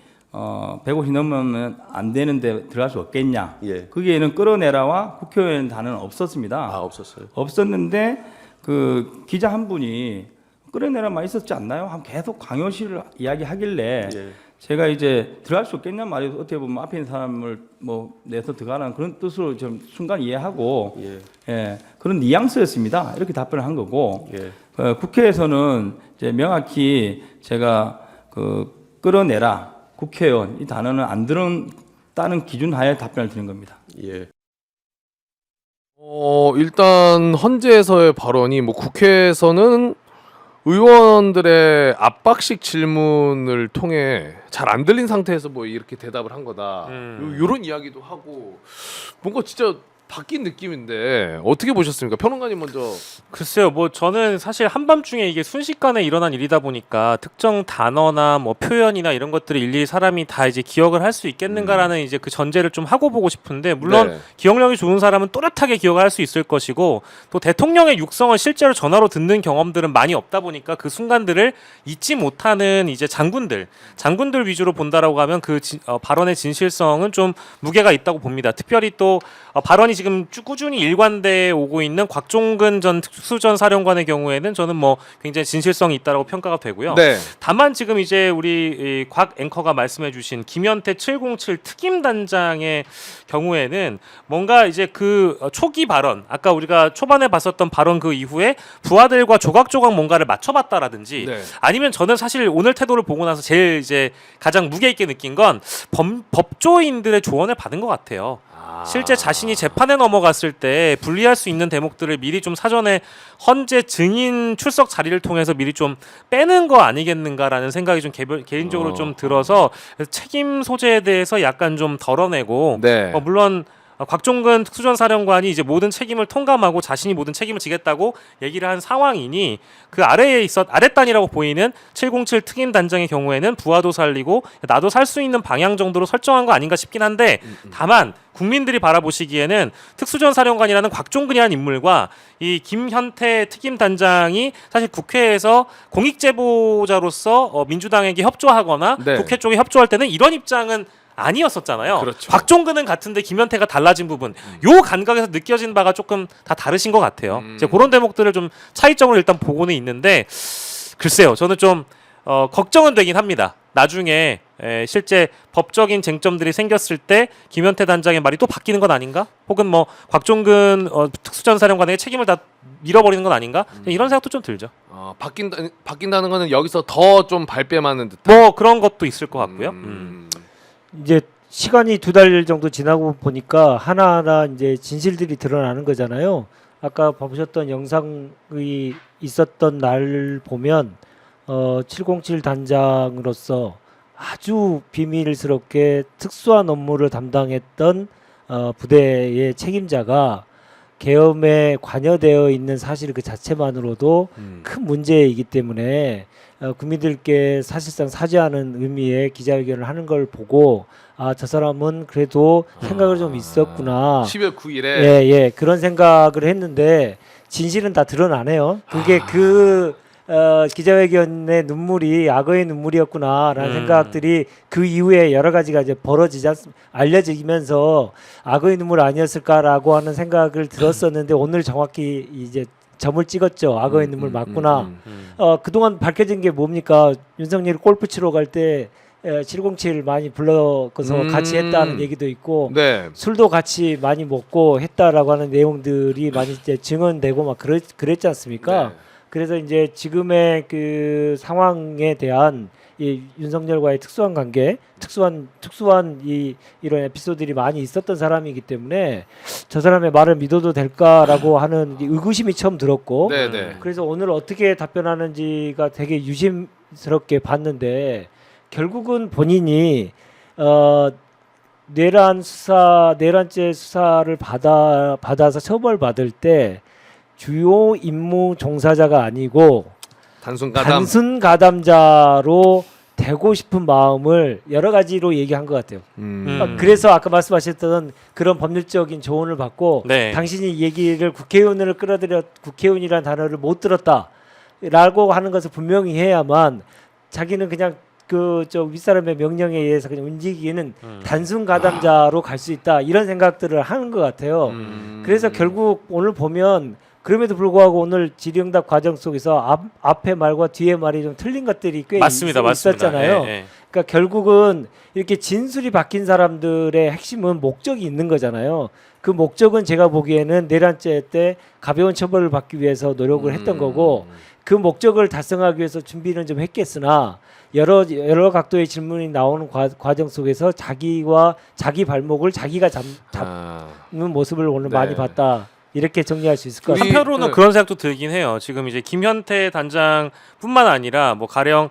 150 넘으면 안 되는데 들어갈 수 없겠냐. 예. 거기에는 끌어내라와 국회의원 단어는 없었습니다. 아, 없었어요. 없었는데 그 기자 한 분이 끌어내라만 있었지 않나요? 한 계속 강요실을 이야기하길래 예. 제가 이제 들어갈 수 없겠냐 말이 어떻게 보면 앞에 있는 사람을 뭐 내서 들어가라는 그런 뜻으로 좀 순간 이해하고 예. 그런 뉘앙스였습니다. 이렇게 답변을 한 거고 예. 국회에서는 이제 명확히 제가 그 끌어내라 국회의원 이 단어는 안 들었다는 기준 하에 답변을 드린 겁니다. 예. 일단 헌재에서의 발언이 뭐 국회에서는 의원들의 압박식 질문을 통해 잘 안 들린 상태에서 뭐 이렇게 대답을 한 거다. 요런 이야기도 하고 뭔가 진짜 바뀐 느낌인데 어떻게 보셨습니까? 평론가님 먼저. 글쎄요, 뭐 저는 사실 한밤중에 이게 순식간에 일어난 일이다 보니까 특정 단어나 뭐 표현이나 이런 것들을 일일이 사람이 다 이제 기억을 할 수 있겠는가라는 이제 그 전제를 좀 하고 보고 싶은데 물론 네. 기억력이 좋은 사람은 또렷하게 기억을 할 수 있을 것이고 또 대통령의 육성을 실제로 전화로 듣는 경험들은 많이 없다 보니까 그 순간들을 잊지 못하는 이제 장군들 위주로 본다라고 하면 그 발언의 진실성은 좀 무게가 있다고 봅니다. 특별히 또 발언이 지금 꾸준히 일관돼 오고 있는 곽종근 전 특수전 사령관의 경우에는 저는 뭐 굉장히 진실성이 있다라고 평가가 되고요. 네. 다만 지금 이제 우리 곽 앵커가 말씀해주신 김현태 707 특임 단장의 경우에는 뭔가 이제 그 초기 발언, 아까 우리가 초반에 봤었던 발언 그 이후에 부하들과 조각조각 뭔가를 맞춰봤다라든지 네. 아니면 저는 사실 오늘 태도를 보고 나서 제일 이제 가장 무게 있게 느낀 건 법조인들의 조언을 받은 것 같아요. 실제 자신이 재판에 넘어갔을 때 불리할 수 있는 대목들을 미리 좀 사전에 헌재 증인 출석 자리를 통해서 미리 좀 빼는 거 아니겠는가라는 생각이 좀 개인적으로 좀 들어서 책임 소재에 대해서 약간 좀 덜어내고 네. 물론 곽종근 특수전 사령관이 이제 모든 책임을 통감하고 자신이 모든 책임을 지겠다고 얘기를 한 상황이니 그 아래에 아랫단이라고 보이는 707 특임 단장의 경우에는 부하도 살리고 나도 살 수 있는 방향 정도로 설정한 거 아닌가 싶긴 한데 다만 국민들이 바라보시기에는 특수전 사령관이라는 곽종근이라는 인물과 이 김현태 특임 단장이 사실 국회에서 공익 제보자로서 민주당에게 협조하거나 네. 국회 쪽에 협조할 때는 이런 입장은 아니었었잖아요. 그렇죠. 곽종근은 같은데 김현태가 달라진 부분, 요 감각에서 느껴진 바가 조금 다 다르신 것 같아요. 이제 그런 대목들을 좀 차이점을 일단 보고는 있는데 글쎄요, 저는 좀 걱정은 되긴 합니다. 나중에 실제 법적인 쟁점들이 생겼을 때 김현태 단장의 말이 또 바뀌는 건 아닌가? 혹은 뭐 곽종근 특수전사령관의 책임을 다 밀어버리는 건 아닌가? 이런 생각도 좀 들죠. 바뀐다는 거는 여기서 더 좀 발뺌하는 듯. 뭐 그런 것도 있을 것 같고요. 이제 시간이 2달 정도 지나고 보니까 하나하나 이제 진실들이 드러나는 거잖아요. 아까 보셨던 영상이 있었던 날 보면 707 단장으로서 아주 비밀스럽게 특수한 업무를 담당했던 부대의 책임자가 계엄에 관여되어 있는 사실 그 자체만으로도 큰 문제이기 때문에 국민들께 사실상 사죄하는 의미의 기자회견을 하는 걸 보고 저 사람은 그래도 생각을 좀 있었구나. 10월 9일에 예, 그런 생각을 했는데 진실은 다 드러나네요. 그게 기자회견의 눈물이 악어의 눈물이었구나라는 생각들이 그 이후에 여러 가지가 이제 알려지면서 악어의 눈물 아니었을까라고 하는 생각을 들었었는데 오늘 정확히 이제 점을 찍었죠. 악어의 눈물 맞구나. 그동안 밝혀진 게 뭡니까? 윤석열이 골프 치러 갈 때 707 많이 불러서 같이 했다는 얘기도 있고 네. 술도 같이 많이 먹고 했다라고 하는 내용들이 많이 이제 증언되고 막 그랬지 않습니까? 네. 그래서 이제 지금의 그 상황에 대한 이 윤석열과의 특수한 관계, 특수한 이런 에피소드들이 많이 있었던 사람이기 때문에 저 사람의 말을 믿어도 될까라고 하는 의구심이 처음 들었고, 네. 그래서 오늘 어떻게 답변하는지가 되게 유심스럽게 봤는데 결국은 본인이 내란죄 수사를 받아서 처벌받을 때 주요 임무 종사자가 아니고 단순 가담자로 되고 싶은 마음을 여러 가지로 얘기한 것 같아요. 그래서 아까 말씀하셨던 그런 법률적인 조언을 받고 네. 당신이 얘기를 국회의원이라는 단어를 못 들었다라고 하는 것을 분명히 해야만 자기는 그냥 저 윗사람의 명령에 의해서 그냥 움직이는 단순 가담자로 갈 수 있다 이런 생각들을 하는 것 같아요. 그래서 결국 오늘 보면 그럼에도 불구하고 오늘 질의응답 과정 속에서 앞에 말과 뒤에 말이 좀 틀린 것들이 꽤 있었잖아요. 예. 그러니까 결국은 이렇게 진술이 바뀐 사람들의 핵심은 목적이 있는 거잖아요. 그 목적은 제가 보기에는 내란죄 때 가벼운 처벌을 받기 위해서 노력을 했던 거고 그 목적을 달성하기 위해서 준비는 좀 했겠으나 여러 각도의 질문이 나오는 과정 속에서 자기 발목을 자기가 잡는 모습을 오늘 네. 많이 봤다. 이렇게 정리할 수 있을 것 같아요. 한편으로는 그런 생각도 들긴 해요. 지금 이제 김현태 단장뿐만 아니라 뭐 가령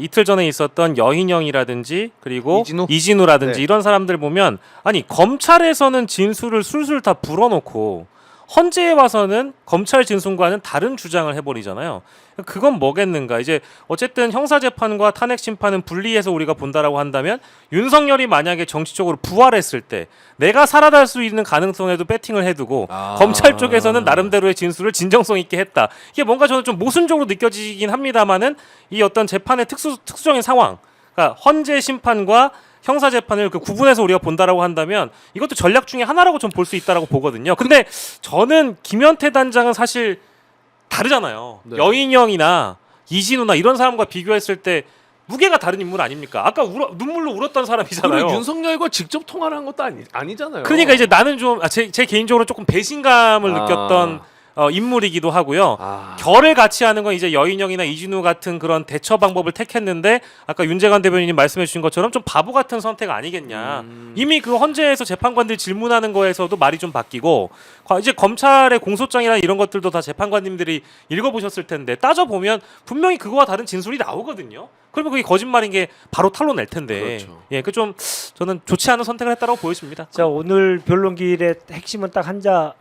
이틀 전에 있었던 여인영이라든지 그리고 이진우라든지 네. 이런 사람들 보면 아니 검찰에서는 진술을 술술 다 불어놓고 헌재에 와서는 검찰 진술과는 다른 주장을 해버리잖아요. 그건 뭐겠는가? 이제 어쨌든 형사재판과 탄핵심판은 분리해서 우리가 본다라고 한다면 윤석열이 만약에 정치적으로 부활했을 때 내가 살아날 수 있는 가능성에도 배팅을 해두고 검찰 쪽에서는 나름대로의 진술을 진정성 있게 했다. 이게 뭔가 저는 좀 모순적으로 느껴지긴 합니다만은 이 어떤 재판의 특수적인 상황, 그러니까 헌재 심판과 형사 재판을 그 구분해서 우리가 본다라고 한다면 이것도 전략 중에 하나라고 좀 볼 수 있다라고 보거든요. 근데 저는 김현태 단장은 사실 다르잖아요. 네. 여인영이나 이진우나 이런 사람과 비교했을 때 무게가 다른 인물 아닙니까? 아까 눈물로 울었던 사람이잖아요. 그리고 윤석열과 직접 통화를 한 것도 아니잖아요. 그러니까 이제 나는 좀 제 개인적으로 조금 배신감을 느꼈던 인물이기도 하고요. 결을 같이 하는 건 이제 여인영이나 이진우 같은 그런 대처 방법을 택했는데 아까 윤재관 대변인님 말씀해 주신 것처럼 좀 바보 같은 선택 아니겠냐. 이미 그 헌재에서 재판관들 질문하는 거에서도 말이 좀 바뀌고 이제 검찰의 공소장이나 이런 것들도 다 재판관님들이 읽어보셨을 텐데 따져보면 분명히 그거와 다른 진술이 나오거든요. 그러면 그게 거짓말인 게 바로 탄로낼 텐데. 그렇죠. 예, 그 좀 저는 좋지 않은 선택을 했다고 보여집니다. 자, 오늘 변론기일의 핵심은 딱 하나죠.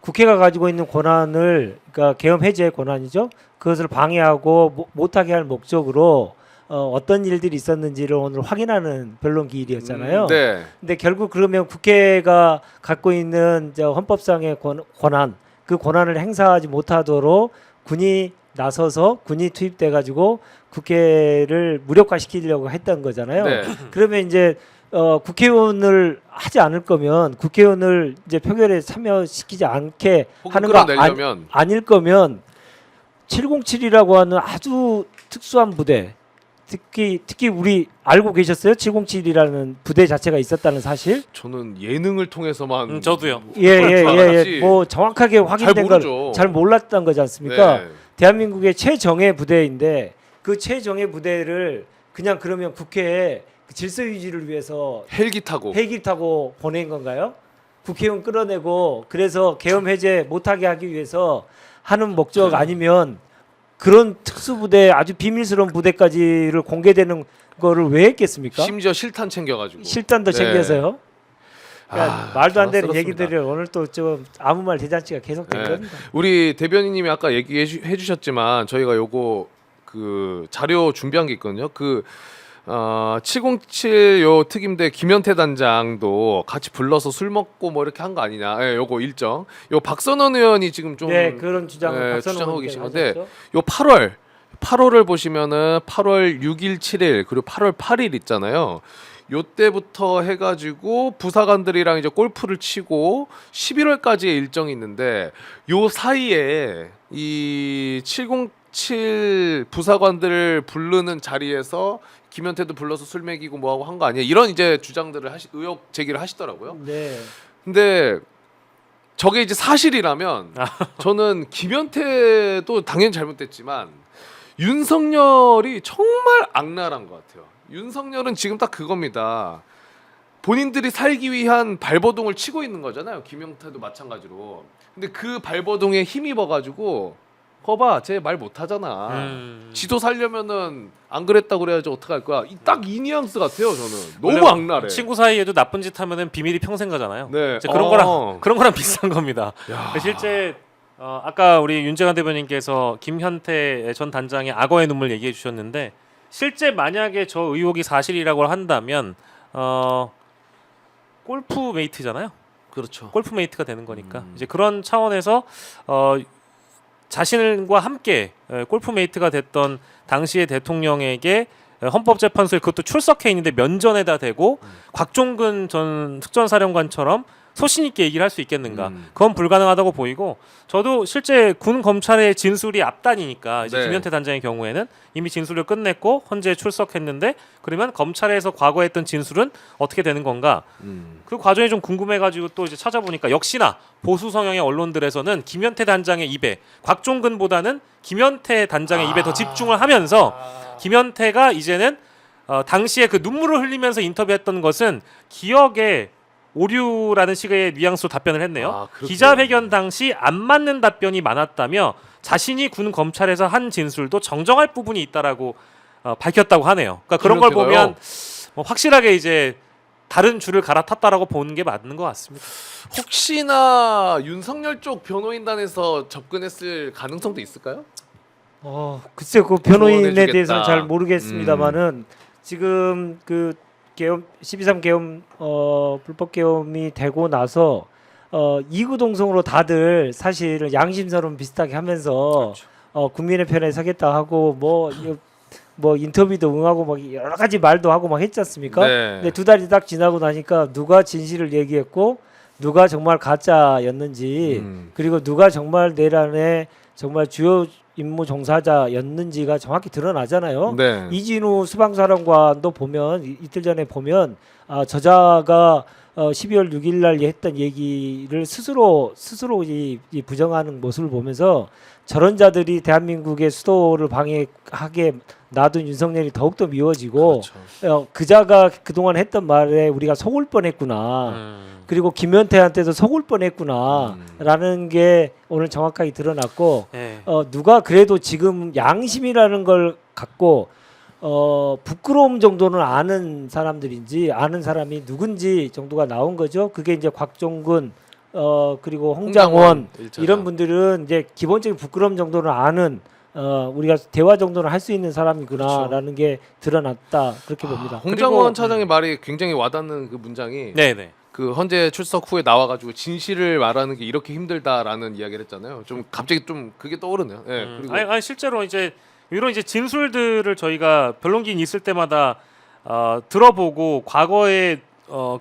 국회가 가지고 있는 권한을, 그러니까 계엄 해제의 권한이죠. 그것을 방해하고 못하게 할 목적으로 어떤 일들이 있었는지를 오늘 확인하는 변론기일이었잖아요. 네. 근데 결국 그러면 국회가 갖고 있는 헌법상의 권한, 그 권한을 행사하지 못하도록 군이 나서서 군이 투입돼 가지고 국회를 무력화시키려고 했던 거잖아요. 네. 그러면 이제 국회의원을 하지 않을 거면 국회의원을 이제 표결에 참여시키지 않게 혹은 하는 거 끌어내려면 아닐 거면 707이라고 하는 아주 특수한 부대, 특히 우리 알고 계셨어요? 707이라는 부대 자체가 있었다는 사실? 저는 예능을 통해서만 저도요. 예. 뭐 정확하게 확인된 모르죠. 걸 잘 몰랐던 거지 않습니까? 네. 대한민국의 최정예 부대인데 그 최정예 부대를 그냥 그러면 국회에 그 질서 유지를 위해서 헬기 타고 헬기 타고 보낸 건가요? 국회의원 끌어내고 그래서 계엄 해제 못하게 하기 위해서 하는 목적 아니면 그런 특수부대 아주 비밀스러운 부대까지를 공개되는 거를 왜 했겠습니까? 심지어 실탄 챙겨가지고 실단도 네. 챙겨서요. 그러니까 말도 안 되는 당황스럽습니다. 얘기들을 오늘 또 좀 아무 말 대잔치가 계속 된 네. 겁니다. 우리 대변인님이 아까 얘기해 주셨지만 저희가 요거 그 자료 준비한 게 있거든요. 707 요 특임대 김현태 단장도 같이 불러서 술 먹고 뭐 이렇게 한 거 아니냐. 예, 요거 일정. 요 박선원 의원이 지금 좀 네, 그런 주장을 예, 박선호 주장하고 의원께서 계신 건데 하셨죠. 요 8월을 보시면은 8월 6일, 7일 그리고 8월 8일 있잖아요. 요때부터 해가지고 부사관들이랑 이제 골프를 치고 11월까지의 일정이 있는데 요 사이에 이 707 부사관들을 부르는 자리에서 김현태도 불러서 술 먹이고 뭐하고 한 거 아니야? 이런 이제 주장들을 의혹 제기를 하시더라고요. 네. 근데 저게 이제 사실이라면 저는 김현태도 당연히 잘못됐지만 윤석열이 정말 악랄한 것 같아요. 윤석열은 지금 딱 그겁니다. 본인들이 살기 위한 발버둥을 치고 있는 거잖아요. 김영태도 마찬가지로. 근데 그 발버둥에 힘입어가지고 거봐, 쟤 말 못하잖아. 지도 살려면은 안 그랬다고 그래야지 어떡할 거야. 딱 이 뉘앙스 같아요. 저는 너무 원래 악랄해. 친구 사이에도 나쁜 짓 하면은 비밀이 평생 가잖아요. 네. 이제 그런 거랑 비슷한 겁니다. 실제 아까 우리 윤재관 대변인께서 김현태 전 단장의 악어의 눈물 얘기해 주셨는데 실제 만약에 저 의혹이 사실이라고 한다면 골프 메이트잖아요. 그렇죠. 골프 메이트가 되는 거니까 이제 그런 차원에서 자신과 함께 골프 메이트가 됐던 당시의 대통령에게 헌법재판소에 그것도 출석해 있는데 면전에다 대고 곽종근 전 특전사령관처럼 소신 있게 얘기를 할 수 있겠는가? 그건 불가능하다고 보이고 저도 실제 군 검찰의 진술이 앞단이니까 이제 네. 김현태 단장의 경우에는 이미 진술을 끝냈고 헌재에 출석했는데 그러면 검찰에서 과거에 했던 진술은 어떻게 되는 건가? 그 과정이 좀 궁금해가지고 또 이제 찾아보니까 역시나 보수 성향의 언론들에서는 김현태 단장의 입에 곽종근보다는 김현태 단장의 입에 더 집중을 하면서 김현태가 이제는 당시에 그 눈물을 흘리면서 인터뷰했던 것은 기억에 오류라는 식의 뉘앙스로 답변을 했네요. 그렇군요. 기자회견 당시 안 맞는 답변이 많았다며 자신이 군 검찰에서 한 진술도 정정할 부분이 있다라고 밝혔다고 하네요. 그러니까 그런 걸 김현태가요? 보면 확실하게 이제 다른 줄을 갈아탔다라고 보는 게 맞는 것 같습니다. 혹시나 윤석열 쪽 변호인단에서 접근했을 가능성도 있을까요? 글쎄 그 변호인에 조언해주겠다. 대해서는 잘 모르겠습니다만은 지금 그 계엄 12.3 계엄 불법 계엄이 되고 나서 이구동성으로 다들 사실 양심선언 비슷하게 하면서 국민의 편에 서겠다 하고 뭐 인터뷰도 응하고 막 여러 가지 말도 하고 막 했지 않습니까? 네. 근데 두 달이 딱 지나고 나니까 누가 진실을 얘기했고 누가 정말 가짜였는지 그리고 누가 정말 내란의 정말 주요 임무 종사자였는지가 정확히 드러나잖아요. 네. 이진우 수방사령관도 보면 이틀 전에 보면 저자가 12월 6일 날 했던 얘기를 스스로 이 부정하는 모습을 보면서 저런 자들이 대한민국의 수도를 방해하게 놔둔 윤석열이 더욱더 미워지고 그렇죠. 그자가 그동안 했던 말에 우리가 속을 뻔했구나. 그리고 김현태한테도 속을 뻔했구나라는 게 오늘 정확하게 드러났고 네. 누가 그래도 지금 양심이라는 걸 갖고 부끄러움 정도는 아는 사람들인지 아는 사람이 누군지 정도가 나온 거죠. 그게 이제 곽종근 그리고 홍장원 일자가. 이런 분들은 이제 기본적인 부끄러움 정도는 아는 우리가 대화 정도는 할 수 있는 사람이구나라는 게 드러났다 그렇게 봅니다. 홍장원 그리고, 차장의 말이 굉장히 와닿는 그 문장이 네네. 그 헌재 출석 후에 나와가지고 진실을 말하는 게 이렇게 힘들다라는 이야기를 했잖아요. 좀 갑자기 좀 그게 떠오르네요. 예. 그리고 아니 실제로 이제 이런 이제 진술들을 저희가 변론기인 있을 때마다 들어보고 과거에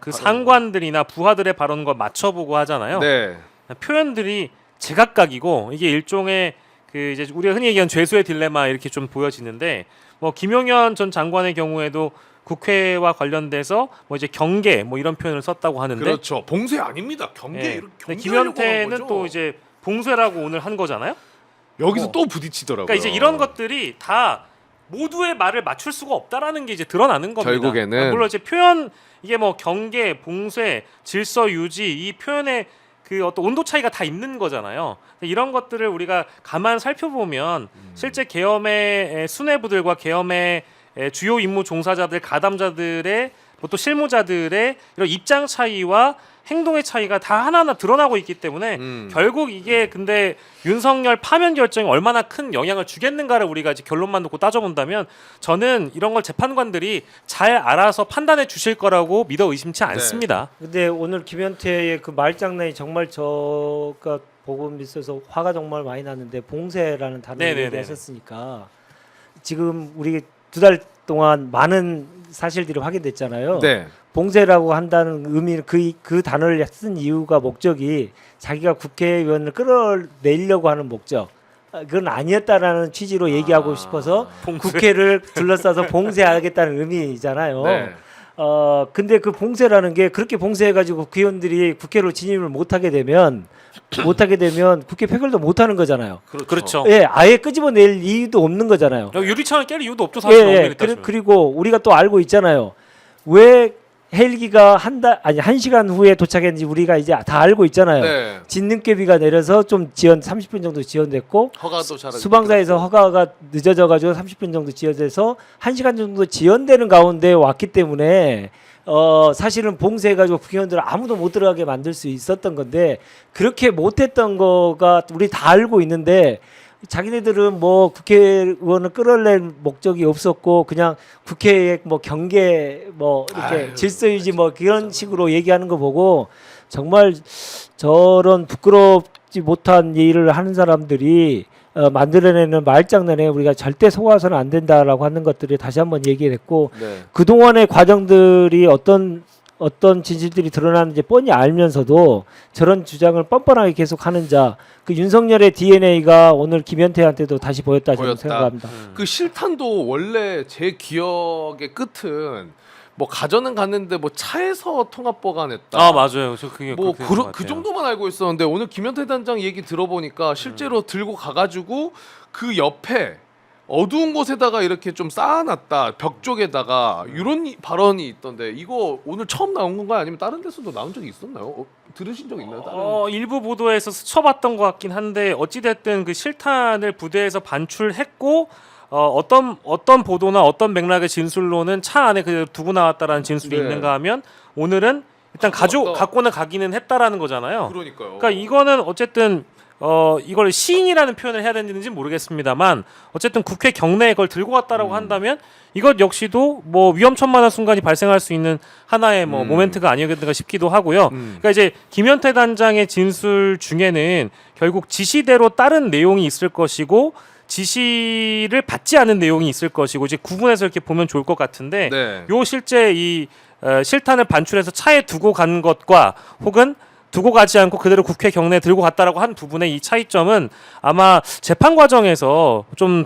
그 상관들이나 부하들의 발언과 맞춰보고 하잖아요. 네. 표현들이 제각각이고 이게 일종의 그 이제 우리가 흔히 얘기하는 죄수의 딜레마 이렇게 좀 보여지는데 뭐 김용현 전 장관의 경우에도 국회와 관련돼서 뭐 이제 경계 뭐 이런 표현을 썼다고 하는데 그렇죠. 봉쇄 아닙니다. 경계 예. 이렇게 근데 경계하려고 한 김현태는 거죠. 또 이제 봉쇄라고 오늘 한 거잖아요. 여기서 또 부딪히더라고요. 그러니까 이제 이런 것들이 다 모두의 말을 맞출 수가 없다라는 게 이제 드러나는 겁니다. 결국에는. 그러니까 물론 이제 표현 이게 뭐 경계, 봉쇄, 질서 유지 이 표현의 그 어떤 온도 차이가 다 있는 거잖아요. 이런 것들을 우리가 가만 살펴보면 실제 계엄의 수뇌부들과 계엄의 주요 임무 종사자들, 가담자들의 뭐 또 실무자들의 이런 입장 차이와 행동의 차이가 다 하나하나 드러나고 있기 때문에 결국 이게 근데 윤석열 파면 결정이 얼마나 큰 영향을 주겠는가를 우리가 이제 결론만 놓고 따져본다면 저는 이런 걸 재판관들이 잘 알아서 판단해 주실 거라고 믿어 의심치 않습니다. 근데 오늘 김현태의 그 말장난이 정말 저가 보고 있어서 화가 정말 많이 났는데 봉쇄라는 단어를 네네네. 얘기하셨으니까 지금 우리 2달 동안 많은 사실들이 확인됐잖아요. 네. 봉쇄라고 한다는 의미는 그 단어를 쓴 이유가 목적이 자기가 국회의원을 끌어내려고 하는 목적. 그건 아니었다라는 취지로 얘기하고 싶어서 봉쇄. 국회를 둘러싸서 봉쇄하겠다는 의미잖아요. 네. 근데 그 봉쇄라는 게 그렇게 봉쇄해가지고 국회의원들이 국회로 진입을 못하게 되면 국회 표결도 못하는 거잖아요. 그렇죠. 예, 아예 끄집어낼 이유도 없는 거잖아요. 유리창을 깰 이유도 없죠 사실. 예, 그리고 우리가 또 알고 있잖아요. 왜 헬기가 한 시간 후에 도착했는지 우리가 이제 다 알고 있잖아요. 네. 진눈깨비가 내려서 좀 30분 정도 지연됐고 허가도 잘 수방사에서 허가가 늦어져 가지고 30분 정도 지연돼서 1시간 정도 지연되는 가운데 왔기 때문에 사실은 봉쇄해 가지고 국회의원들 아무도 못 들어가게 만들 수 있었던 건데 그렇게 못했던 거가 우리 다 알고 있는데 자기네들은 뭐 국회의원을 끌어낼 목적이 없었고 그냥 국회의 뭐 경계 뭐 이렇게 질서 유지 뭐 그런 식으로 얘기하는 거 보고 정말 저런 부끄럽지 못한 일을 하는 사람들이 만들어내는 말장난에 우리가 절대 속아서는 안 된다라고 하는 것들을 다시 한번 얘기했고 네. 그동안의 과정들이 어떤 진실들이 드러나는지 뻔히 알면서도 저런 주장을 뻔뻔하게 계속하는 자, 그 윤석열의 DNA가 오늘 김현태한테도 다시 보였다 저는 보였다. 생각합니다. 그 실탄도 원래 제 기억의 끝은 뭐 가전은 갔는데 뭐 차에서 통합 보관했다. 아 맞아요. 저 그게 뭐 그렇게 된것 그 같아요. 정도만 알고 있었는데 오늘 김현태 단장 얘기 들어보니까 실제로 들고 가가지고 그 옆에 어두운 곳에다가 이렇게 좀 쌓아놨다 벽 쪽에다가 이런 발언이 있던데 이거 오늘 처음 나온 건가요? 아니면 다른 데서도 나온 적이 있었나요? 들으신 적 있나요? 다른... 일부 보도에서 스쳐봤던 것 같긴 한데 어찌됐든 그 실탄을 부대에서 반출했고 어떤 보도나 어떤 맥락의 진술로는 차 안에 그대로 두고 나왔다라는 진술이 네. 있는가 하면 오늘은 일단 갖고는 가기는 했다라는 거잖아요. 그러니까요. 그러니까 이거는 어쨌든 이걸 시인이라는 표현을 해야 되는지 모르겠습니다만 어쨌든 국회 경내에 그걸 들고 갔다라고 한다면 이것 역시도 뭐 위험천만한 순간이 발생할 수 있는 하나의 뭐 모멘트가 아니었는가 싶기도 하고요. 그러니까 이제 김현태 단장의 진술 중에는 결국 지시대로 따른 내용이 있을 것이고 지시를 받지 않은 내용이 있을 것이고 이제 구분해서 이렇게 보면 좋을 것 같은데 네. 요 실제 이 실탄을 반출해서 차에 두고 간 것과 혹은 두고 가지 않고 그대로 국회 경내에 들고 갔다라고 한 부분의 이 차이점은 아마 재판 과정에서 좀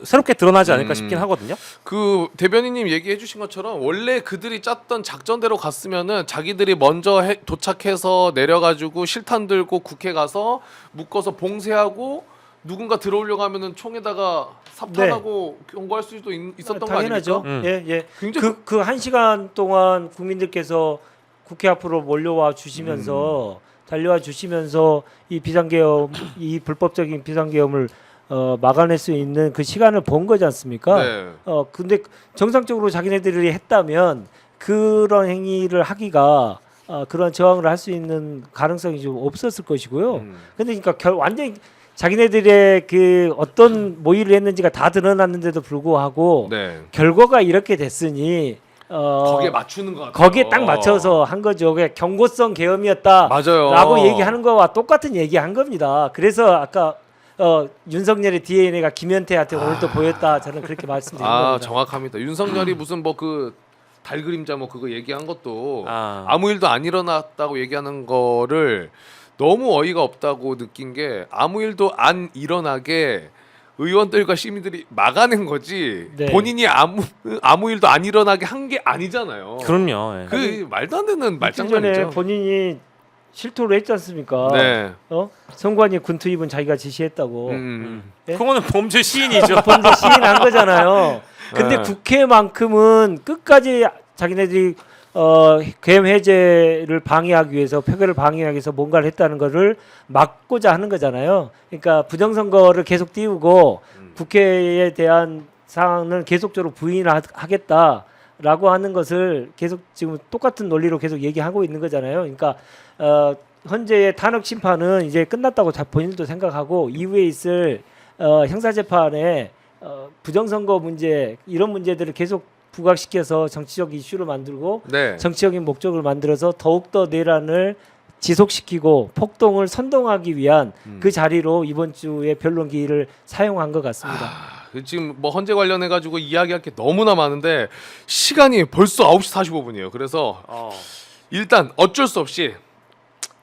새롭게 드러나지 않을까 싶긴 하거든요. 그 대변인님 얘기해 주신 것처럼 원래 그들이 짰던 작전대로 갔으면은 자기들이 먼저 도착해서 내려가지고 실탄 들고 국회 가서 묶어서 봉쇄하고 누군가 들어오려고 하면은 총에다가 삽탄하고 경고할 수도 있었던 거 당연하죠. 아닙니까? 예. 굉장히 그 1시간 동안 국민들께서 국회 앞으로 몰려와 주시면서 달려와 주시면서 이 비상계엄 이 불법적인 비상계엄을 막아낼 수 있는 그 시간을 본 거지 않습니까? 네. 근데 정상적으로 자기네들이 했다면 그런 행위를 하기가 그런 저항을 할 수 있는 가능성이 좀 없었을 것이고요. 근데 그러니까 완전히 자기네들의 그 어떤 모의를 했는지가 다 드러났는데도 불구하고 네. 결과가 이렇게 됐으니 거기에 맞추는 것 같아요. 거기에 딱 맞춰서 한 거죠. 그게 경고성 계엄이었다라고 맞아요. 얘기하는 거와 똑같은 얘기한 겁니다. 그래서 아까 윤석열의 DNA가 김현태한테 오늘 또 보였다. 저는 그렇게 말씀드린 겁니다. 정확합니다. 윤석열이 무슨 뭐 그 달 그림자 뭐 그거 얘기한 것도 아. 아무 일도 안 일어났다고 얘기하는 거를 너무 어이가 없다고 느낀 게 아무 일도 안 일어나게 의원들과 시민들이 막아낸 거지 네. 본인이 아무 일도 안 일어나게 한 게 아니잖아요. 그럼요. 예. 그 말도 안 되는 이틀 전에 말장난이죠. 본인이 실토를 했지 않습니까? 네. 선관위 군 투입은 자기가 지시했다고. 예? 그거는 범죄 시인이죠. 본데 시인한 거잖아요. 근데 네. 국회만큼은 끝까지 자기네들이 계엄 해제를 방해하기 위해서 표결을 방해하기 위해서 뭔가를 했다는 거를 막고자 하는 거잖아요. 그러니까 부정선거를 계속 띄우고 국회에 대한 사항은 계속적으로 부인하겠다라고 하는 것을 계속 지금 똑같은 논리로 계속 얘기하고 있는 거잖아요. 그러니까 현재의 탄핵 심판은 이제 끝났다고 본인도 생각하고 이후에 있을 형사재판에 부정선거 문제 이런 문제들을 계속 부각시켜서 정치적 이슈를 만들고 네. 정치적인 목적을 만들어서 더욱더 내란을 지속시키고 폭동을 선동하기 위한 그 자리로 이번 주에 변론기일을 사용한 것 같습니다. 지금 뭐 헌재 관련해 가지고 이야기할 게 너무나 많은데 시간이 벌써 9시 45분이에요. 그래서 일단 어쩔 수 없이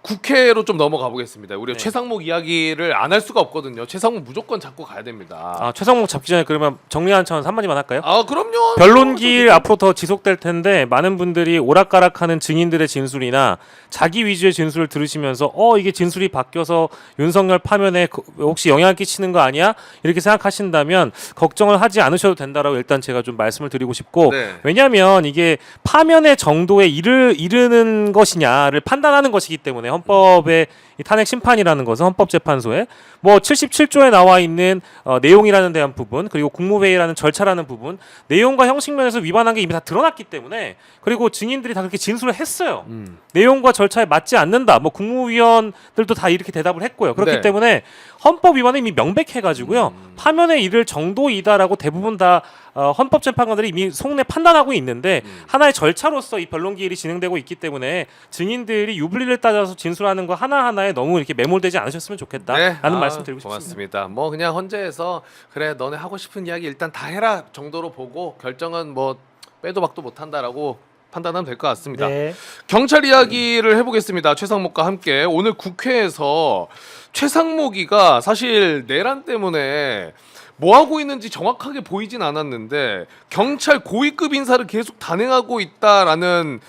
국회로 좀 넘어가 보겠습니다. 우리가 네. 최상목 이야기를 안 할 수가 없거든요. 최상목 무조건 잡고 가야 됩니다. 아, 최상목 잡기 전에 그러면 정리한 차원 한마디만 할까요? 그럼요. 변론기일 앞으로 더 지속될 텐데 많은 분들이 오락가락하는 증인들의 진술이나 자기 위주의 진술을 들으시면서 이게 진술이 바뀌어서 윤석열 파면에 혹시 영향을 끼치는 거 아니야? 이렇게 생각하신다면 걱정을 하지 않으셔도 된다라고 일단 제가 좀 말씀을 드리고 싶고 네. 왜냐하면 이게 파면의 정도에 이르는 것이냐를 판단하는 것이기 때문에 헌법의 이 탄핵 심판이라는 것은 헌법재판소에 뭐 77조에 나와 있는 내용이라는 대한 부분 그리고 국무회의라는 절차라는 부분 내용과 형식 면에서 위반한 게 이미 다 드러났기 때문에 그리고 증인들이 다 그렇게 진술을 했어요. 내용과 절차에 맞지 않는다. 뭐 국무위원들도 다 이렇게 대답을 했고요. 그렇기 네. 때문에 헌법 위반은 이미 명백해가지고요. 파면에 이를 정도이다라고 대부분 다 헌법재판관들이 이미 속내 판단하고 있는데 하나의 절차로서 이 변론기일이 진행되고 있기 때문에 증인들이 유불리를 따져서 진술하는 거 하나하나에 너무 이렇게 매몰되지 않으셨으면 좋겠다라는 말씀 드리고 싶습니다. 고맙습니다. 뭐 그냥 헌재에서 그래 너네 하고 싶은 이야기 일단 다 해라 정도로 보고 결정은 뭐 빼도 박도 못한다라고 판단하면 될 것 같습니다. 네. 경찰 이야기를 해보겠습니다. 최상목과 함께 오늘 국회에서 최상목이가 사실 내란 때문에 뭐 하고 있는지 정확하게 보이진 않았는데 경찰 고위급 인사를 계속 단행하고 있다라는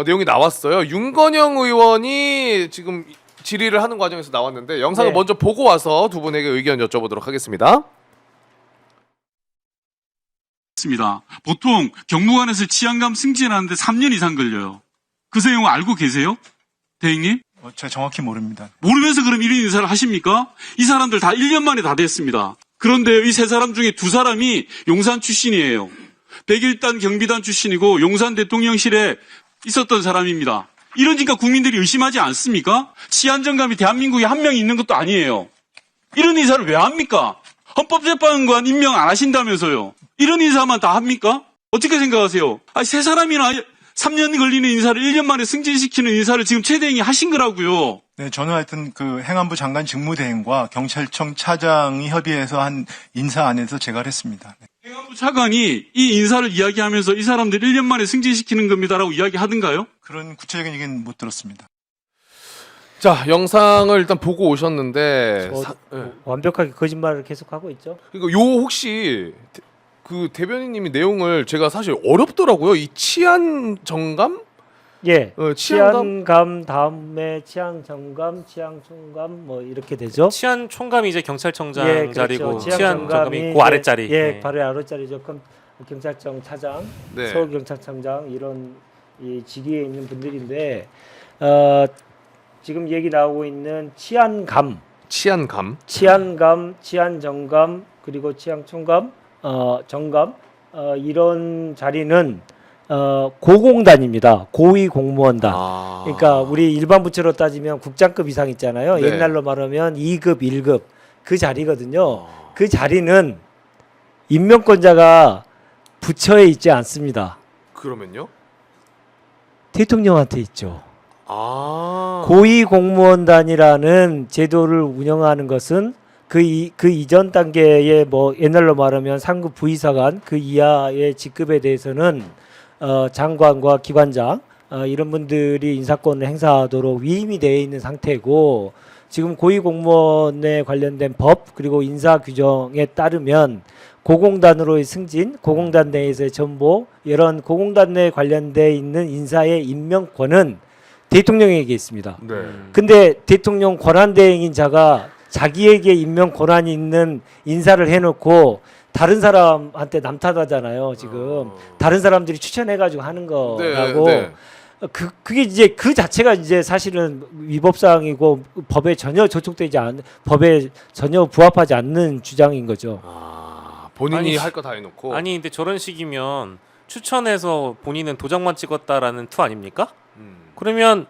내용이 나왔어요. 윤건영 의원이 지금 질의를 하는 과정에서 나왔는데 영상을 네. 먼저 보고 와서 두 분에게 의견 여쭤보도록 하겠습니다. 있습니다. 보통 경무관에서 치안감 승진하는데 3년 이상 걸려요. 그 내용 알고 계세요? 대행님? 제가 정확히 모릅니다. 모르면서 그럼 이런 인사를 하십니까? 이 사람들 다 1년 만에 다 됐습니다. 그런데 이 세 사람 중에 두 사람이 용산 출신이에요. 101단 경비단 출신이고 용산 대통령실에 있었던 사람입니다. 이러니까 국민들이 의심하지 않습니까? 치안정감이 대한민국에 한 명 있는 것도 아니에요. 이런 인사를 왜 합니까? 헌법재판관 임명 안 하신다면서요. 이런 인사만 다 합니까? 어떻게 생각하세요? 세 사람이나 3년 걸리는 인사를 1년 만에 승진시키는 인사를 지금 최 대행이 하신 거라고요. 네, 저는 하여튼 그 행안부 장관 직무대행과 경찰청 차장이 협의해서 한 인사안에서 제가 했습니다. 행안부 차관이 이 인사를 이야기하면서 이 사람들 1년 만에 승진시키는 겁니다라고 이야기하던가요? 그런 구체적인 얘기는 못 들었습니다. 자 영상을 일단 보고 오셨는데 완벽하게 거짓말을 계속하고 있죠. 이거 혹시 그 대변인님이 내용을 제가 사실 어렵더라고요. 이 치안 정감? 예. 치안감? 치안감 다음에 치안 정감, 치안 총감 뭐 이렇게 되죠. 치안 총감이 이제 경찰청장 예, 그렇죠. 자리고 치안 치안 정감이 정감이 그 아랫자리. 예, 네. 바로 아랫자리죠. 그럼 경찰청 차장, 네. 서울경찰청장 이런 이 직위에 있는 분들인데 지금 얘기 나오고 있는 치안감, 치안감. 치안정감 그리고 치안총감, 정감 이런 자리는 고공단입니다. 고위 공무원단. 그러니까 우리 일반 부처로 따지면 국장급 이상 있잖아요. 네. 옛날로 말하면 2급, 1급 그 자리거든요. 그 자리는 임명권자가 부처에 있지 않습니다. 그러면요? 대통령한테 있죠. 아. 고위공무원단이라는 제도를 운영하는 것은 그 이전 단계의 뭐 옛날로 말하면 상급 부의사관 그 이하의 직급에 대해서는 장관과 기관장 이런 분들이 인사권을 행사하도록 위임이 되어 있는 상태고, 지금 고위공무원에 관련된 법 그리고 인사 규정에 따르면 고공단으로의 승진, 고공단 내에서의 전보, 이런 고공단 내에 관련돼 있는 인사의 임명권은 대통령에게 있습니다. 네. 근데 대통령 권한대행인 자가 자기에게 임명 권한이 있는 인사를 해놓고 다른 사람한테 남탓하잖아요. 지금 다른 사람들이 추천해가지고 하는 거라고. 네. 그게 이제 그 자체가 이제 사실은 위법사항이고 법에 전혀 저촉되지 않는, 법에 전혀 부합하지 않는 주장인 거죠. 아, 본인이 아니, 할 거 다 해놓고. 아니 근데 저런 식이면 추천해서 본인은 도장만 찍었다라는 투 아닙니까? 그러면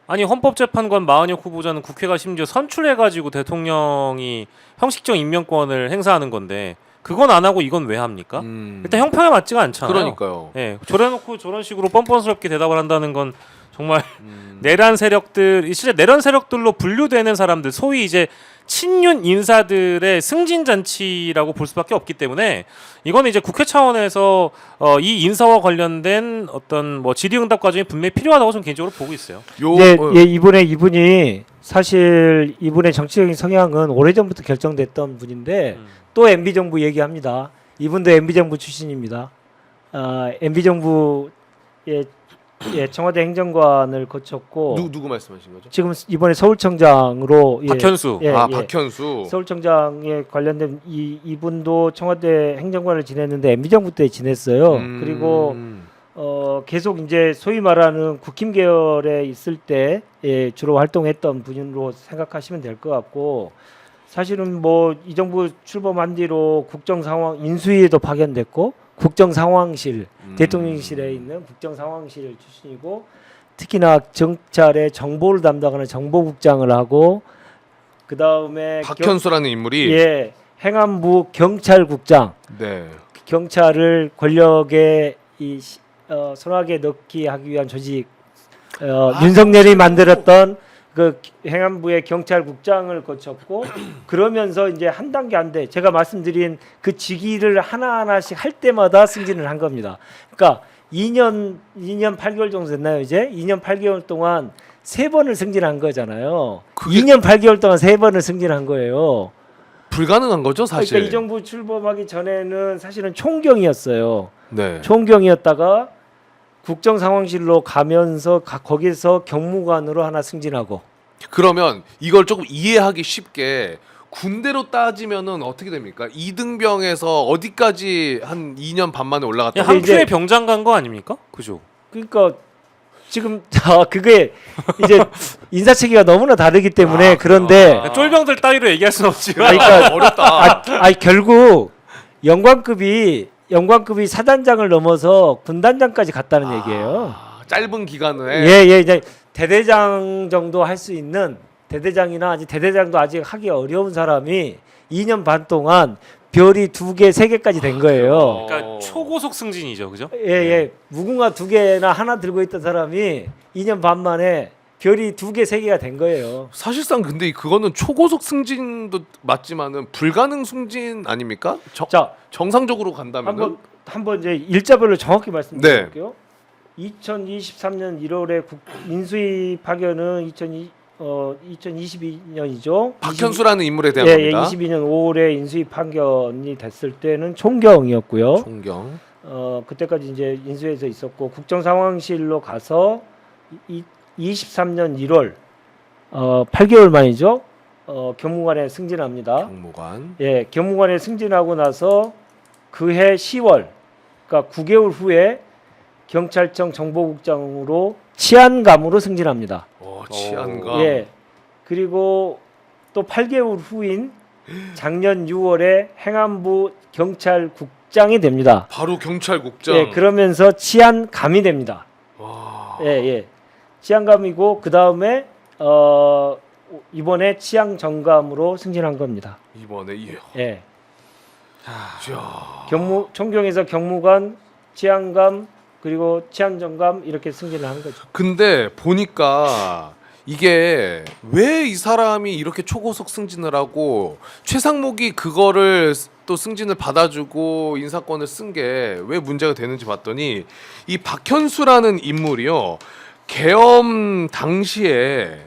아니 헌법재판관 마은혁 후보자는 국회가 심지어 선출해가지고 대통령이 형식적 임명권을 행사하는 건데 그건 안 하고 이건 왜 합니까? 일단 형평에 맞지가 않잖아요. 그러니까요. 예, 저래놓고 저런 식으로 뻔뻔스럽게 대답을 한다는 건 정말 내란 세력들, 실제 내란 세력들로 분류되는 사람들, 소위 이제 친윤 인사들의 승진 잔치라고 볼 수밖에 없기 때문에 이거는 이제 국회 차원에서 이 인사와 관련된 어떤 뭐 질의응답 과정이 분명히 필요하다고 저는 개인적으로 보고 있어요. 예, 이분이 사실 이분의 정치적인 성향은 오래전부터 결정됐던 분인데 또 MB 정부 얘기합니다. 이분도 MB 정부 출신입니다. MB 정부의 청와대 행정관을 거쳤고 누구 말씀하신 거죠? 지금 이번에 서울청장으로 박현수. 박현수. 서울청장에 관련된 이분도 청와대 행정관을 지냈는데 MB 정부 때 지냈어요. 그리고 계속 이제 소위 말하는 국힘 계열에 있을 때 주로 활동했던 분으로 생각하시면 될 것 같고, 사실은 뭐 이 정부 출범한 뒤로 국정상황 인수위에도 파견됐고 국정상황실 대통령실에 있는 국정상황실 출신이고, 특히나 경찰의 정보를 담당하는 정보국장을 하고, 그 다음에 박현수라는 인물이 행안부 경찰국장, 네. 경찰을 권력의 손아귀에 넣기 하기 위한 조직, 윤석열이 만들었던 그 행안부의 경찰국장을 거쳤고, 그러면서 이제 한 단계 한 대, 제가 말씀드린 그 직위를 하나하나씩 할 때마다 승진을 한 겁니다. 그러니까 2년 8개월 정도 됐나요? 이제 2년 8개월 동안 3번을 승진한 거잖아요. 2년 8개월 동안 3번을 승진한 거예요. 불가능한 거죠, 사실. 그러니까 이 정부 출범하기 전에는 사실은 총경이었어요. 네. 총경이었다가 국정상황실로 가면서 거기서 경무관으로 하나 승진하고. 그러면 이걸 조금 이해하기 쉽게 군대로 따지면은 어떻게 됩니까? 이등병에서 어디까지 한 2년 반 만에 올라갔다. 한 큐에 병장 간 거 아닙니까? 그죠? 그러니까 지금 그게 이제 인사 체계가 너무나 다르기 때문에 그런데 쫄병들 따위로 얘기할 수는 없지만 그러니까 어렵다. 결국 영관급이 사단장을 넘어서 군단장까지 갔다는 얘기예요. 짧은 기간에. 예, 이제 대대장 정도 할 수 있는, 대대장이나 아직 대대장도 아직 하기 어려운 사람이 2년 반 동안 별이 2개, 3개까지 된 거예요. 그러니까 초고속 승진이죠, 그죠? 예. 무궁화 2개나 하나 들고 있던 사람이 2년 반 만에 별이 2개, 3개가 된 거예요. 사실상 근데 그거는 초고속 승진도 맞지만은 불가능 승진 아닙니까? 자, 정상적으로 간다면은. 한번 이제 일자별로 정확히 말씀드릴게요. 2023년 1월에 인수위 파견은 2022년이죠. 박현수라는 인물에 대한 예, 겁니다. 22년 5월에 인수위 파견이 됐을 때는 총경이었고요. 총경. 그때까지 이제 인수위에서 있었고, 국정상황실로 가서 23년 1월 8개월 만이죠. 경무관에 승진합니다. 경무관. 예, 경무관에 승진하고 나서 그해 10월, 그러니까 9개월 후에 경찰청 정보국장으로 치안감으로 승진합니다. 치안감. 예. 그리고 또 8개월 후인 작년 6월에 행안부 경찰국장이 됩니다. 바로 경찰국장. 예, 그러면서 치안감이 됩니다. 와. 예. 치안감이고, 그 다음에 이번에 치안정감으로 승진한 겁니다. 이번에 예. 자. 총경에서 경무관, 치안감, 그리고 치안정감 이렇게 승진을 한 거죠. 근데 보니까 이게 왜 이 사람이 이렇게 초고속 승진을 하고 최상목이 그거를 또 승진을 받아주고 인사권을 쓴 게 왜 문제가 되는지 봤더니 이 박현수라는 인물이요 계엄 당시에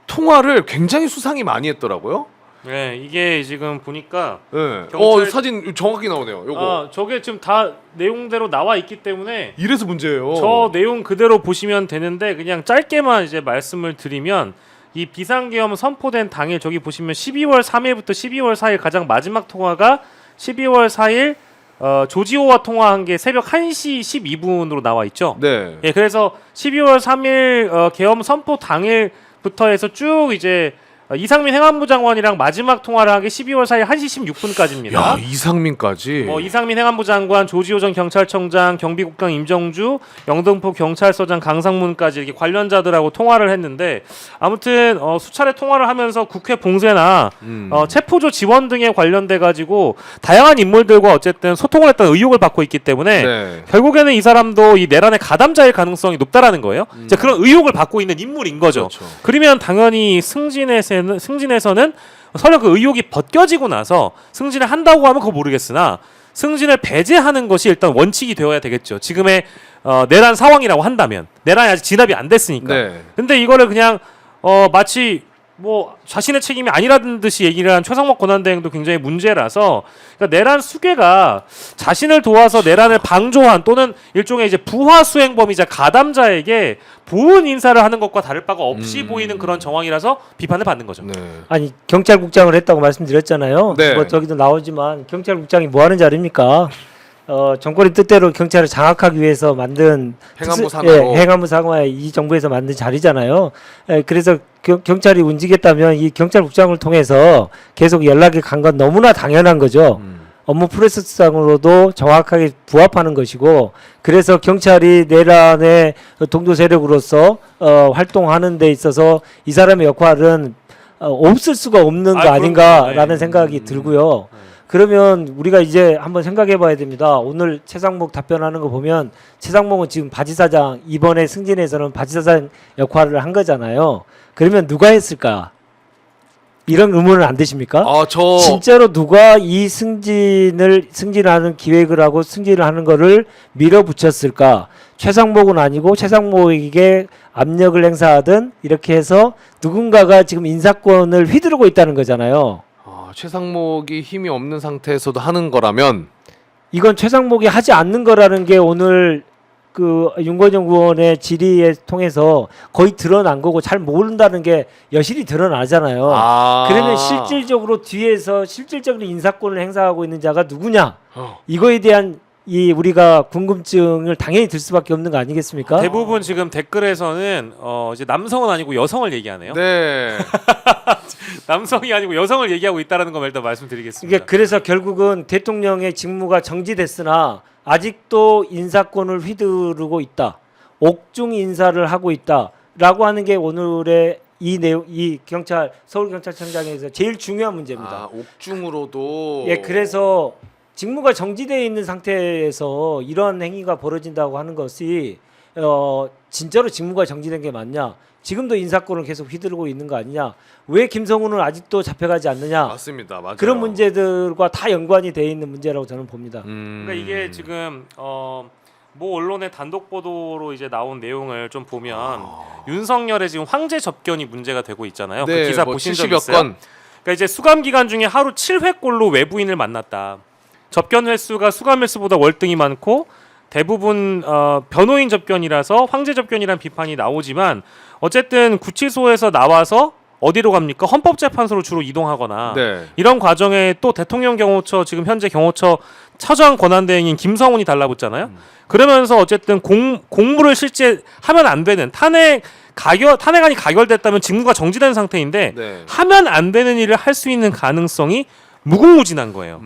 통화를 굉장히 수상히 많이 했더라고요. 네, 이게 지금 보니까 네. 경찰- 사진 정확히 나오네요. 요거 저게 지금 다 내용대로 나와 있기 때문에 이래서 문제예요. 저 내용 그대로 보시면 되는데 그냥 짧게만 이제 말씀을 드리면 이 비상계엄 선포된 당일 저기 보시면 12월 3일부터 12월 4일 가장 마지막 통화가 12월 4일 조지호와 통화한 게 새벽 1시 12분으로 나와 있죠. 네. 예, 그래서 12월 3일 계엄 선포 당일부터 해서 쭉 이제 이상민 행안부 장관이랑 마지막 통화를 한 게 12월 4일 1시 16분까지입니다. 야 이상민까지. 이상민 행안부 장관, 조지호 전 경찰청장, 경비국장 임정주, 영등포 경찰서장 강상문까지 이렇게 관련자들하고 통화를 했는데 아무튼 수차례 통화를 하면서 국회 봉쇄나 체포조 지원 등에 관련돼 가지고 다양한 인물들과 어쨌든 소통을 했다는 의혹을 받고 있기 때문에 네. 결국에는 이 사람도 이 내란의 가담자일 가능성이 높다라는 거예요. 이제 그런 의혹을 받고 있는 인물인 거죠. 그렇죠. 그러면 당연히 승진에서는 설령 그 의혹이 벗겨지고 나서 승진을 한다고 하면 그거 모르겠으나 승진을 배제하는 것이 일단 원칙이 되어야 되겠죠. 지금의 내란 상황이라고 한다면 내란이 아직 진압이 안 됐으니까. 네. 근데 이거를 그냥 마치 뭐 자신의 책임이 아니라는 듯이 얘기를 한 최상목 권한대행도 굉장히 문제라서 그러니까 내란 수괴가 자신을 도와서 내란을 방조한 또는 일종의 이제 부하 수행범이자 가담자에게 보은 인사를 하는 것과 다를 바가 없이 보이는 그런 정황이라서 비판을 받는 거죠. 네. 아니 경찰국장을 했다고 말씀드렸잖아요. 네. 뭐 저기도 나오지만 경찰국장이 뭐 하는 자리입니까? 정권의 뜻대로 경찰을 장악하기 위해서 만든 행안부 상하로. 행안부 상하에 이 정부에서 만든 자리잖아요. 그래서 경찰이 움직였다면 이 경찰국장을 통해서 계속 연락이 간 건 너무나 당연한 거죠. 업무 프로세스상으로도 정확하게 부합하는 것이고 그래서 경찰이 내란의 동조 세력으로서 활동하는 데 있어서 이 사람의 역할은 없을 수가 없는 거 그럼요. 아닌가라는 네. 생각이 들고요. 그러면 우리가 이제 한번 생각해 봐야 됩니다. 오늘 최상목 답변하는 거 보면 최상목은 지금 바지사장 이번에 승진에서는 바지사장 역할을 한 거잖아요. 그러면 누가 했을까? 이런 의문은 안 드십니까? 진짜로 누가 이 승진하는 기획을 하고 승진을 하는 거를 밀어붙였을까? 최상목은 아니고 최상목에게 압력을 행사하든 이렇게 해서 누군가가 지금 인사권을 휘두르고 있다는 거잖아요. 최상목이 힘이 없는 상태에서도 하는 거라면 이건 최상목이 하지 않는 거라는 게 오늘 그 윤건영 의원의 질의에 통해서 거의 드러난 거고 잘 모른다는 게 여실히 드러나잖아요. 그러면 실질적으로 뒤에서 실질적으로 인사권을 행사하고 있는 자가 누구냐? 이거에 대한 이 우리가 궁금증을 당연히 들 수밖에 없는 거 아니겠습니까? 대부분 지금 댓글에서는 이제 남성은 아니고 여성을 얘기하네요. 네. 남성이 아니고 여성을 얘기하고 있다라는 거 일단 말씀드리겠습니다. 이게 그래서 결국은 대통령의 직무가 정지됐으나 아직도 인사권을 휘두르고 있다. 옥중 인사를 하고 있다라고 하는 게 오늘의 이 내용, 이 서울경찰청장에서 제일 중요한 문제입니다. 옥중으로도. 예, 그래서 직무가 정지되어 있는 상태에서 이런 행위가 벌어진다고 하는 것이 진짜로 직무가 정지된 게 맞냐? 지금도 인사권을 계속 휘두르고 있는 거 아니냐? 왜 김성훈은 아직도 잡혀가지 않느냐? 맞습니다. 맞아요. 그런 문제들과 다 연관이 되어 있는 문제라고 저는 봅니다. 그러니까 이게 지금 모 언론의 단독 보도로 이제 나온 내용을 좀 보면 윤석열의 지금 황제 접견이 문제가 되고 있잖아요. 네, 그 기사 뭐 보신 적 70여 있어요? 건. 그러니까 이제 수감 기간 중에 하루 7회꼴로 외부인을 만났다. 접견 횟수가 수감 횟수보다 월등히 많고 대부분 변호인 접견이라서 황제 접견이라는 비판이 나오지만 어쨌든 구치소에서 나와서 어디로 갑니까? 헌법재판소로 주로 이동하거나 네. 이런 과정에 또 대통령 경호처 지금 현재 경호처 차장 권한대행인 김성훈이 달라붙잖아요. 그러면서 어쨌든 공무를 실제 하면 안 되는 탄핵안이 가결됐다면 직무가 정지된 상태인데 네. 하면 안 되는 일을 할 수 있는 가능성이 무궁무진한 거예요.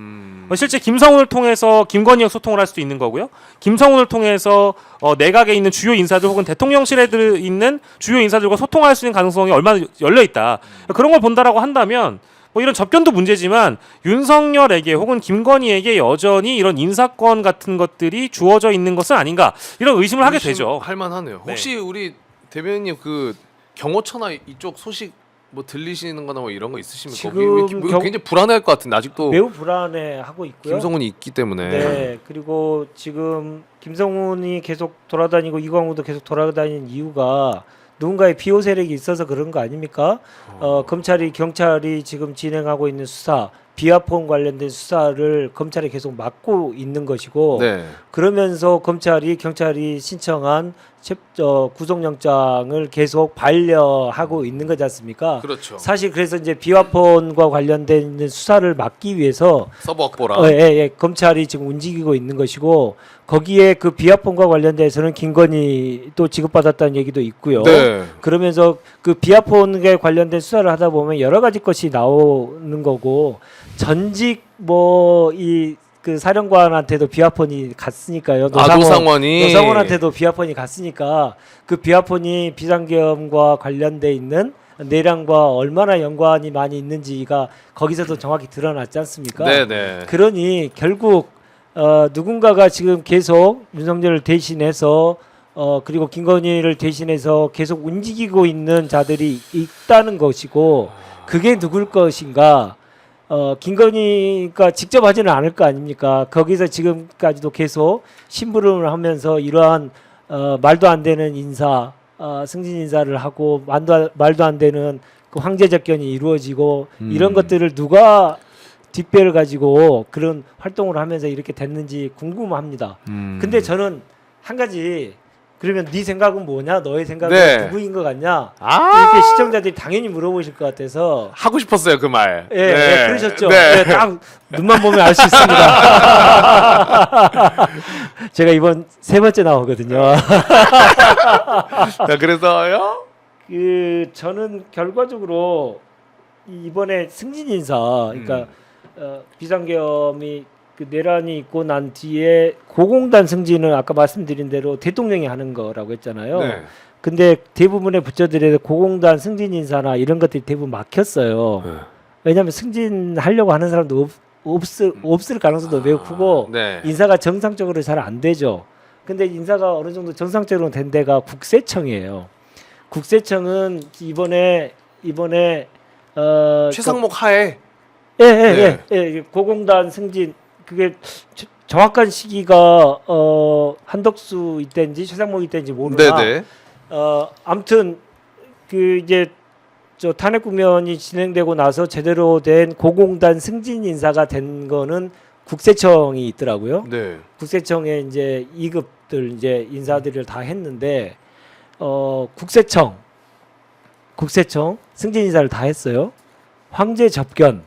실제 김성훈을 통해서 김건희와 소통을 할 수도 있는 거고요. 김성훈을 통해서 내각에 있는 주요 인사들 혹은 대통령실에 있는 주요 인사들과 소통할 수 있는 가능성이 얼마나 열려 있다. 그런 걸 본다라고 한다면 뭐 이런 접견도 문제지만 윤석열에게 혹은 김건희에게 여전히 이런 인사권 같은 것들이 주어져 있는 것은 아닌가 이런 의심을 하게 되죠. 할만하네요. 네. 혹시 우리 대변인님 그 경호처나 이쪽 소식 뭐 들리시는거나 뭐 이런 거 있으십니까? 지금 굉장히 불안해할 것 같은데 아직도 매우 불안해하고 있고요. 김성훈이 있기 때문에. 네, 그리고 지금 김성훈이 계속 돌아다니고 이광우도 계속 돌아다니는 이유가 누군가의 비호 세력이 있어서 그런 거 아닙니까? 검찰이 경찰이 지금 진행하고 있는 수사, 비아폰 관련된 수사를 검찰이 계속 막고 있는 것이고, 네. 그러면서 경찰이 신청한 구속영장을 계속 반려하고 있는 거지 않습니까? 그렇죠. 사실 그래서 이제 비화폰과 관련된 수사를 막기 위해서 서버 확보라. 검찰이 지금 움직이고 있는 것이고, 거기에 그 비화폰과 관련돼서는 김건희 또 지급받았다는 얘기도 있고요. 네. 그러면서 그 비화폰에 관련된 수사를 하다 보면 여러 가지 것이 나오는 거고, 전직 그 사령관한테도 비화폰이 갔으니까요. 노상원한테도 비화폰이 갔으니까 그 비화폰이 비상계엄과 관련돼 있는 내란과 얼마나 연관이 많이 있는지가 거기서도 정확히 드러났지 않습니까? 네네. 그러니 결국 누군가가 지금 계속 윤석열을 대신해서 그리고 김건희를 대신해서 계속 움직이고 있는 자들이 있다는 것이고, 그게 누굴 것인가? 김건희가 직접 하지는 않을 거 아닙니까? 거기서 지금까지도 계속 심부름을 하면서 이러한 말도 안 되는 인사, 승진 인사를 하고 말도 안 되는 그 황제 접견이 이루어지고 이런 것들을 누가 뒷배를 가지고 그런 활동을 하면서 이렇게 됐는지 궁금합니다. 근데 저는 한 가지, 그러면 네 생각은 뭐냐? 너의 생각은 네. 누구인 것 같냐? 이렇게 시청자들이 당연히 물어보실 것 같아서 하고 싶었어요 그 말. 예, 네. 예, 그러셨죠. 네. 예, 딱 눈만 보면 알 수 있습니다. 제가 이번 3번째 나오거든요. 자, 그래서요. 저는 결과적으로 이번에 승진 인사, 그러니까 비상계엄이 그 내란이 있고 난 뒤에 고공단 승진은 아까 말씀드린 대로 대통령이 하는 거라고 했잖아요. 네. 근데 대부분의 부처들의 고공단 승진 인사나 이런 것들이 대부분 막혔어요. 네. 왜냐하면 승진하려고 하는 사람도 없을 가능성도 매우 크고 네. 인사가 정상적으로 잘 안 되죠. 근데 인사가 어느 정도 정상적으로 된 데가 국세청이에요. 국세청은 이번에 최상목 하에. 예, 고공단 승진, 그게 정확한 시기가 한덕수 이때인지 최상목 이때인지 모르나. 네네. 아무튼 그 이제 저 탄핵 국면이 진행되고 나서 제대로 된 고공단 승진 인사가 된 거는 국세청이 있더라고요. 네. 국세청에 이제 2급들 이제 인사들을 다 했는데 국세청 승진 인사를 다 했어요. 황제 접견.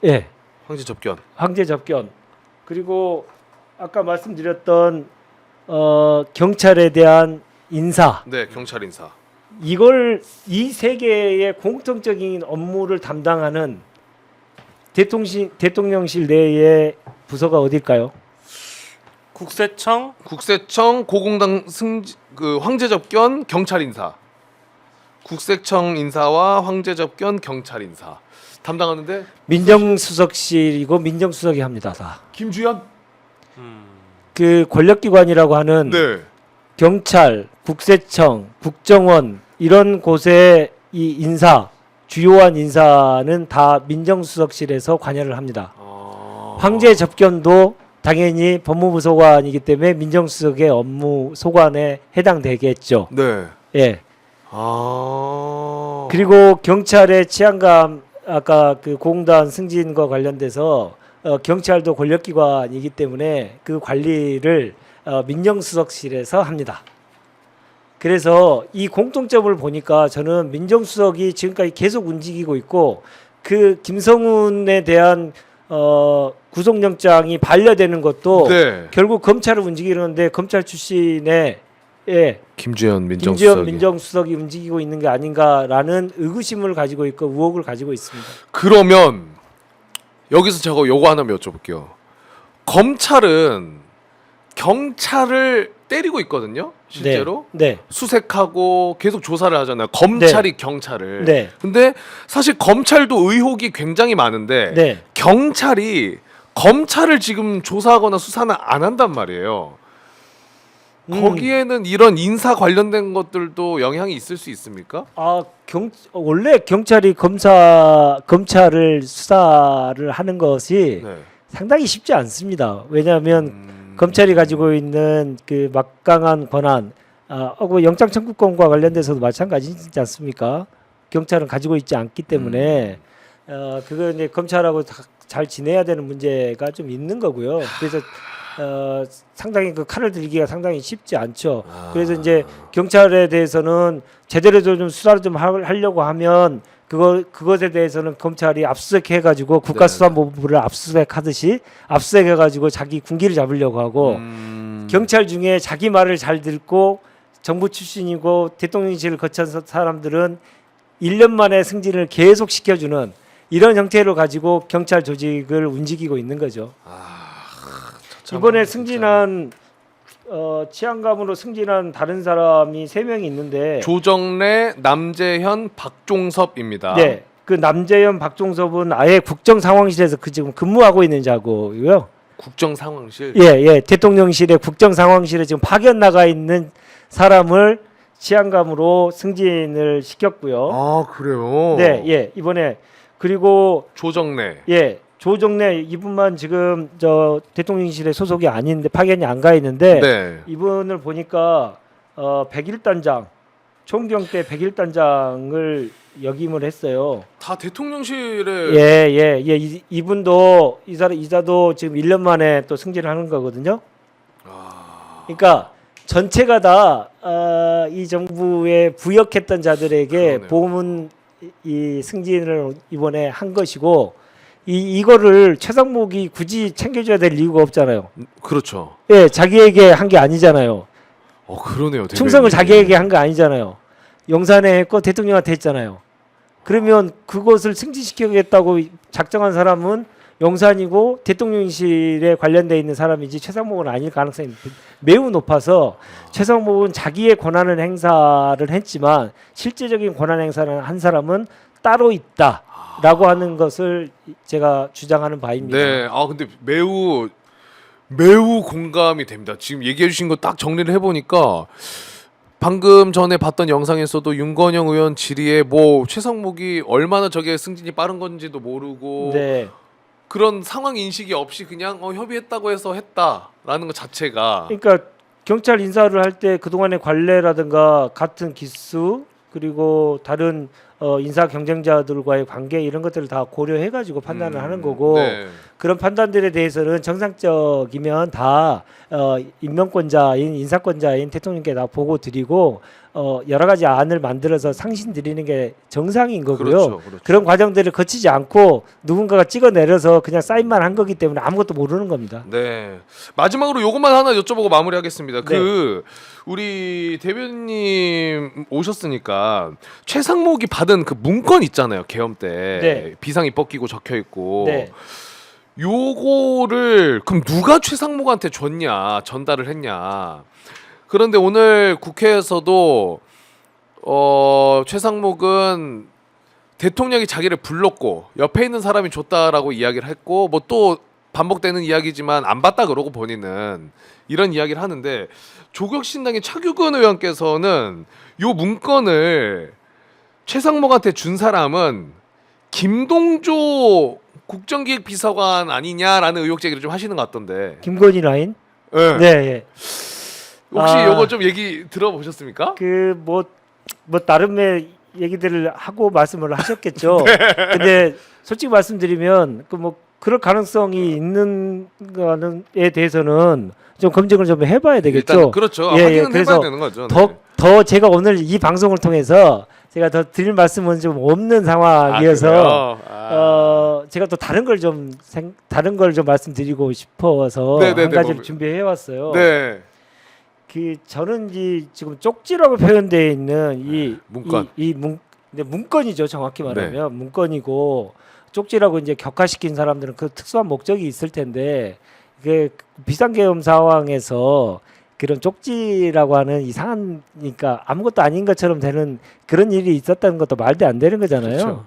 예. 황제 접견. 그리고 아까 말씀드렸던 경찰에 대한 인사. 네, 경찰 인사. 이걸 이 세 개의 공통적인 업무를 담당하는 대통령실 내의 부서가 어딜까요? 국세청, 고공당 그 황제 접견, 경찰 인사. 국세청 인사와 황제 접견, 경찰 인사 담당하는데 민정수석실이고 민정수석이 합니다. 다. 김주현? 그 권력기관이라고 하는 네. 경찰, 국세청, 국정원 이런 곳의 이 인사, 주요한 인사는 다 민정수석실에서 관여를 합니다. 황제 접견도 당연히 법무부 소관이기 때문에 민정수석의 업무 소관에 해당되겠죠. 네. 예. 그리고 경찰의 치안감, 아까 그 공단 승진과 관련돼서 경찰도 권력기관이기 때문에 그 관리를 민정수석실에서 합니다. 그래서 이 공통점을 보니까 저는 민정수석이 지금까지 계속 움직이고 있고, 그 김성훈에 대한 구속영장이 반려되는 것도 네. 결국 검찰을 움직이는데 검찰 출신의 김주현 민정수석이 움직이고 있는 게 아닌가라는 의구심을 가지고 있고 의혹을 가지고 있습니다. 그러면 여기서 제가 요거 하나 여쭤볼게요. 검찰은 경찰을 때리고 있거든요. 실제로 네. 수색하고 계속 조사를 하잖아요. 검찰이 경찰을. 네. 근데 사실 검찰도 의혹이 굉장히 많은데 네. 경찰이 검찰을 지금 조사하거나 수사는 안 한단 말이에요. 거기에는 이런 인사 관련된 것들도 영향이 있을 수 있습니까? 원래 경찰이 검찰을 수사를 하는 것이 네. 상당히 쉽지 않습니다. 왜냐하면 검찰이 가지고 있는 그 막강한 권한, 영장 청구권과 관련돼서도 마찬가지지 않습니까? 경찰은 가지고 있지 않기 때문에 그거 이제 검찰하고 잘 지내야 되는 문제가 좀 있는 거고요. 그래서 상당히 그 칼을 들기가 상당히 쉽지 않죠. 그래서 이제 경찰에 대해서는 제대로 좀 수사를 좀 하려고 하면 그것에 대해서는 검찰이 압수수색해가지고 국가수사본부를 압수수색하듯이 압수수색해가지고 자기 군기를 잡으려고 하고 경찰 중에 자기 말을 잘 듣고 정부 출신이고 대통령실을 거친 사람들은 1년 만에 승진을 계속 시켜주는 이런 형태로 가지고 경찰 조직을 움직이고 있는 거죠. 이번에 승진한 치안감으로 승진한 다른 사람이 3명이 있는데 조정래, 남재현, 박종섭입니다. 네, 그 남재현, 박종섭은 아예 국정상황실에서 지금 근무하고 있는 자고요. 국정상황실. 예, 대통령실의 국정상황실에 지금 파견 나가 있는 사람을 치안감으로 승진을 시켰고요. 아 그래요? 네, 예, 이번에 그리고 조정래. 예, 조정래 이분만 지금 저 대통령실에 소속이 아닌데 파견이 안 가 있는데 네. 이분을 보니까 101단장 총경대 101단장을 역임을 했어요. 다 대통령실에. 예. 이분도 이사도 지금 1년 만에 또 승진을 하는 거거든요. 그러니까 전체가 다 이 정부에 부역했던 자들에게 그러네요. 보문 이 승진을 이번에 한 것이고 이거를 최상목이 굳이 챙겨줘야 될 이유가 없잖아요. 그렇죠. 예, 자기에게 한 게 아니잖아요. 그러네요. 충성을 대변인. 자기에게 한 거 아니잖아요. 용산에 했고 대통령한테 했잖아요. 그러면 그것을 승진시키겠다고 작정한 사람은 용산이고 대통령실에 관련돼 있는 사람이지 최상목은 아닐 가능성이 매우 높아서 최상목은 자기의 권한을 행사를 했지만 실제적인 권한 행사를 한 사람은 따로 있다라고 하는 것을 제가 주장하는 바입니다. 네. 근데 매우 공감이 됩니다. 지금 얘기해 주신 거 딱 정리를 해보니까 방금 전에 봤던 영상에서도 윤건영 의원 질의에 뭐 최상목이 얼마나 저게 승진이 빠른 건지도 모르고 네. 그런 상황 인식이 없이 그냥 협의했다고 해서 했다라는 것 자체가 그러니까 경찰 인사를 할 때 그동안의 관례라든가 같은 기수 그리고 다른 인사 경쟁자들과의 관계 이런 것들을 다 고려해 가지고 판단을 하는 거고 네. 그런 판단들에 대해서는 정상적이면 다 임명권자인 인사권자인 대통령께 다 보고 드리고 여러 가지 안을 만들어서 상신 드리는 게 정상인 거고요. 그렇죠. 그런 과정들을 거치지 않고 누군가가 찍어내려서 그냥 사인만 한 거기 때문에 아무것도 모르는 겁니다. 네. 마지막으로 요것만 하나 여쭤보고 마무리하겠습니다. 네. 우리 대변님 오셨으니까 최상목이 받은 그 문건 있잖아요. 계엄 때 네. 비상이 벗기고 적혀 있고 네. 요거를 그럼 누가 최상목한테 줬냐 전달을 했냐. 그런데 오늘 국회에서도 최상목은 대통령이 자기를 불렀고 옆에 있는 사람이 줬다라고 이야기를 했고 뭐 또 반복되는 이야기지만 안 받다 그러고 본인은 이런 이야기를 하는데 조국신당의 차규근 의원께서는 요 문건을 최상목한테 준 사람은 김동조 국정기획비서관 아니냐라는 의혹 제기를 좀 하시는 것 같던데. 김건희 라인? 네. 네. 예. 혹시 요거 좀 얘기 들어보셨습니까? 뭐 나름의 얘기들을 하고 말씀을 하셨겠죠. 네. 근데 솔직히 말씀드리면 그럴 가능성이 있는 거에 대해서는 좀 검증을 좀 해봐야 되겠죠. 일단 그렇죠. 예, 확인은 그래서 해봐야 되는 거죠. 더 제가 오늘 이 방송을 통해서 제가 더 드릴 말씀은 좀 없는 상황이어서 제가 또 다른 걸 좀 말씀드리고 싶어서 네네네, 한 가지를 뭐, 준비해 왔어요. 네. 저는 지금 쪽지라고 표현되어 있는 이 문건. 근데 문건이죠. 정확히 말하면 문건이고 쪽지라고 이제 격화시킨 사람들은 그 특수한 목적이 있을 텐데 그 비상계엄 상황에서 그런 쪽지라고 하는 이상하니까 아무것도 아닌 것처럼 되는 그런 일이 있었다는 것도 말도 안 되는 거잖아요. 그렇죠.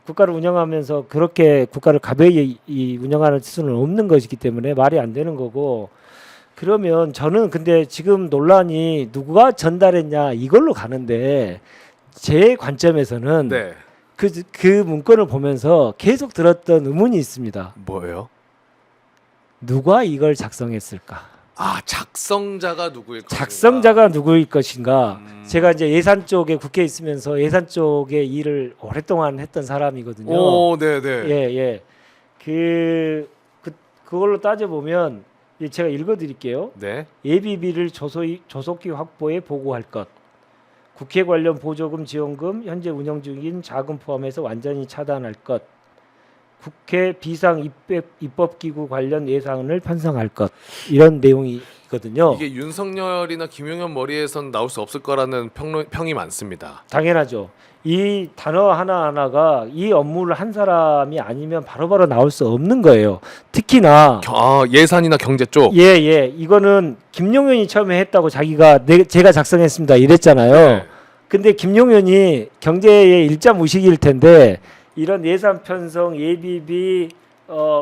국가를 운영하면서 그렇게 국가를 가벼이 운영하는 수는 없는 것이기 때문에 말이 안 되는 거고, 그러면 저는 근데 지금 논란이 누가 전달했냐 이걸로 가는데, 제 관점에서는 네. 그 문건을 보면서 계속 들었던 의문이 있습니다. 뭐예요? 누가 이걸 작성했을까? 아, 작성자가 누구일 것인가? 작성자가 누구일 것인가? 제가 이제 예산 쪽에 국회에 있으면서 예산 쪽에 일을 오랫동안 했던 사람이거든요. 오, 네, 네. 예. 그걸로 따져 보면 제가 읽어 드릴게요. 네. 예비비를 조속히 확보해 보고할 것. 국회 관련 보조금, 지원금, 현재 운영 중인 자금 포함해서 완전히 차단할 것. 국회 비상 입법기구 관련 예산을 편성할 것. 이런 내용이거든요. 이게 윤석열이나 김용현 머리에선 나올 수 없을 거라는 평이 많습니다. 당연하죠. 이 단어 하나하나가 이 업무를 한 사람이 아니면 바로바로 나올 수 없는 거예요. 특히나 예산이나 경제 쪽. 예. 이거는 김용현이 처음에 했다고 자기가 제가 작성했습니다 이랬잖아요. 네. 근데 김용현이 경제의 일자 무식일 텐데 이런 예산 편성, 예비비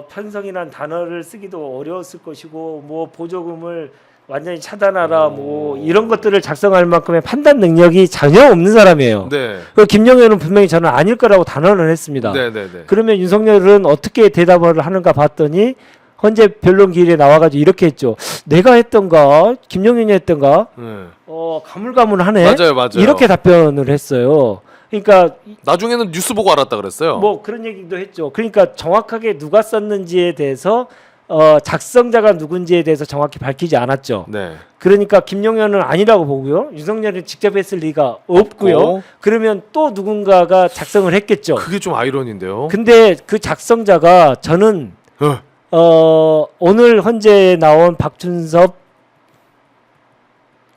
편성이란 단어를 쓰기도 어려웠을 것이고, 뭐 보조금을 완전히 차단하라, 뭐 이런 것들을 작성할 만큼의 판단 능력이 전혀 없는 사람이에요. 네. 그 김용현은 분명히 저는 아닐 거라고 단언을 했습니다. 네. 그러면 윤석열은 어떻게 대답을 하는가 봤더니 헌재 변론기일에 나와가지고 이렇게 했죠. 내가 했던가 김용현이 했던가 네. 가물가물하네. 맞아요. 이렇게 답변을 했어요. 그러니까 나중에는 뉴스 보고 알았다 그랬어요. 뭐 그런 얘기도 했죠. 그러니까 정확하게 누가 썼는지에 대해서 작성자가 누군지에 대해서 정확히 밝히지 않았죠. 네. 그러니까 김용현은 아니라고 보고요. 윤석열이 직접 했을 리가 없고요. 없고. 그러면 또 누군가가 작성을 했겠죠. 그게 좀 아이러니인데요. 근데 그 작성자가 저는 오늘 헌재에 나온 박준섭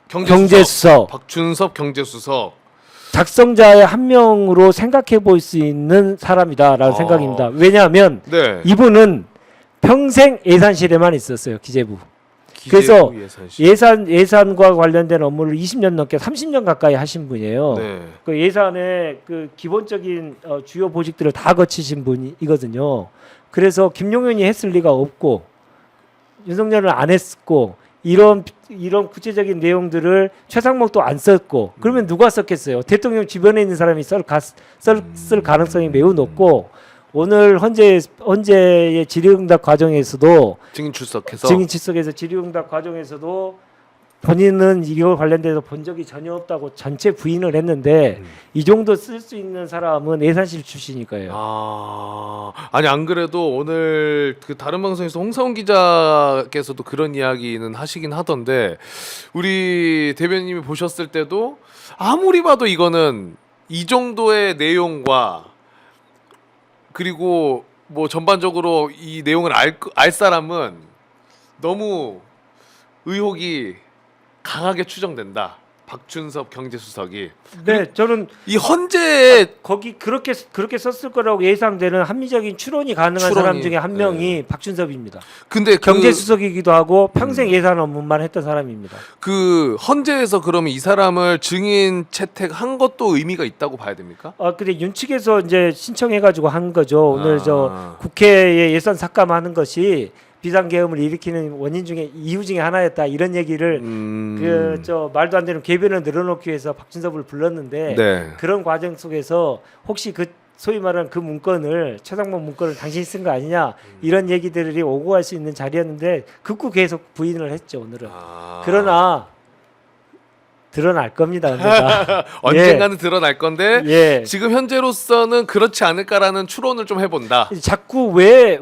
경제수석 박준섭 경제수석. 작성자의 한 명으로 생각해 볼 수 있는 사람이다라는 생각입니다. 왜냐하면 네. 이분은 평생 예산실에만 있었어요. 기재부. 그래서 예산과 관련된 업무를 20년 넘게 30년 가까이 하신 분이에요. 네. 그 예산의 그 기본적인 주요 보직들을 다 거치신 분이거든요. 그래서 김용현이 했을 리가 없고 윤석열은 안 했고 이런 구체적인 내용들을 최상목도 안 썼고, 그러면 누가 썼겠어요? 대통령 주변에 있는 사람이 쓸 가능성이 매우 높고, 오늘 헌재의 질의응답 과정에서도 증인 출석해서 질의응답 과정에서도 본인은 이걸 관련돼서 본 적이 전혀 없다고 전체 부인을 했는데 이 정도 쓸 수 있는 사람은 예산실 출신이니까요. 아니 안 그래도 오늘 그 다른 방송에서 홍사훈 기자께서도 그런 이야기는 하시긴 하던데, 우리 대변인님이 보셨을 때도 아무리 봐도 이거는 이 정도의 내용과 그리고 뭐 전반적으로 이 내용을 알 사람은 너무 의혹이 강하게 추정된다. 박준섭 경제수석이. 네, 저는 이 헌재에 거기 그렇게 썼을 거라고 예상되는 합리적인 추론이 가능한 사람 중에 한 명이 박준섭입니다. 근데 경제수석이기도 하고 평생 예산 업무만 했던 사람입니다. 그 헌재에서 그러면 이 사람을 증인 채택한 것도 의미가 있다고 봐야 됩니까? 근데 윤 측에서 이제 신청해가지고 한 거죠. 오늘 저 국회에 예산 삭감하는 것이 비상계엄을 일으키는 원인 중에 이유 중에 하나였다, 이런 얘기를 그 저 말도 안 되는 궤변을 늘어놓기 위해서 박준섭을 불렀는데, 네. 그런 과정 속에서 혹시 그 소위 말하는 그 문건을, 최상목 문건을 당신이 쓴 거 아니냐, 이런 얘기들이 오고 갈 수 있는 자리였는데 극구 계속 부인을 했죠 오늘은. 그러나 드러날 겁니다. 언젠가는 드러날 건데 예. 지금 현재로서는 그렇지 않을까라는 추론을 좀 해본다. 자꾸 왜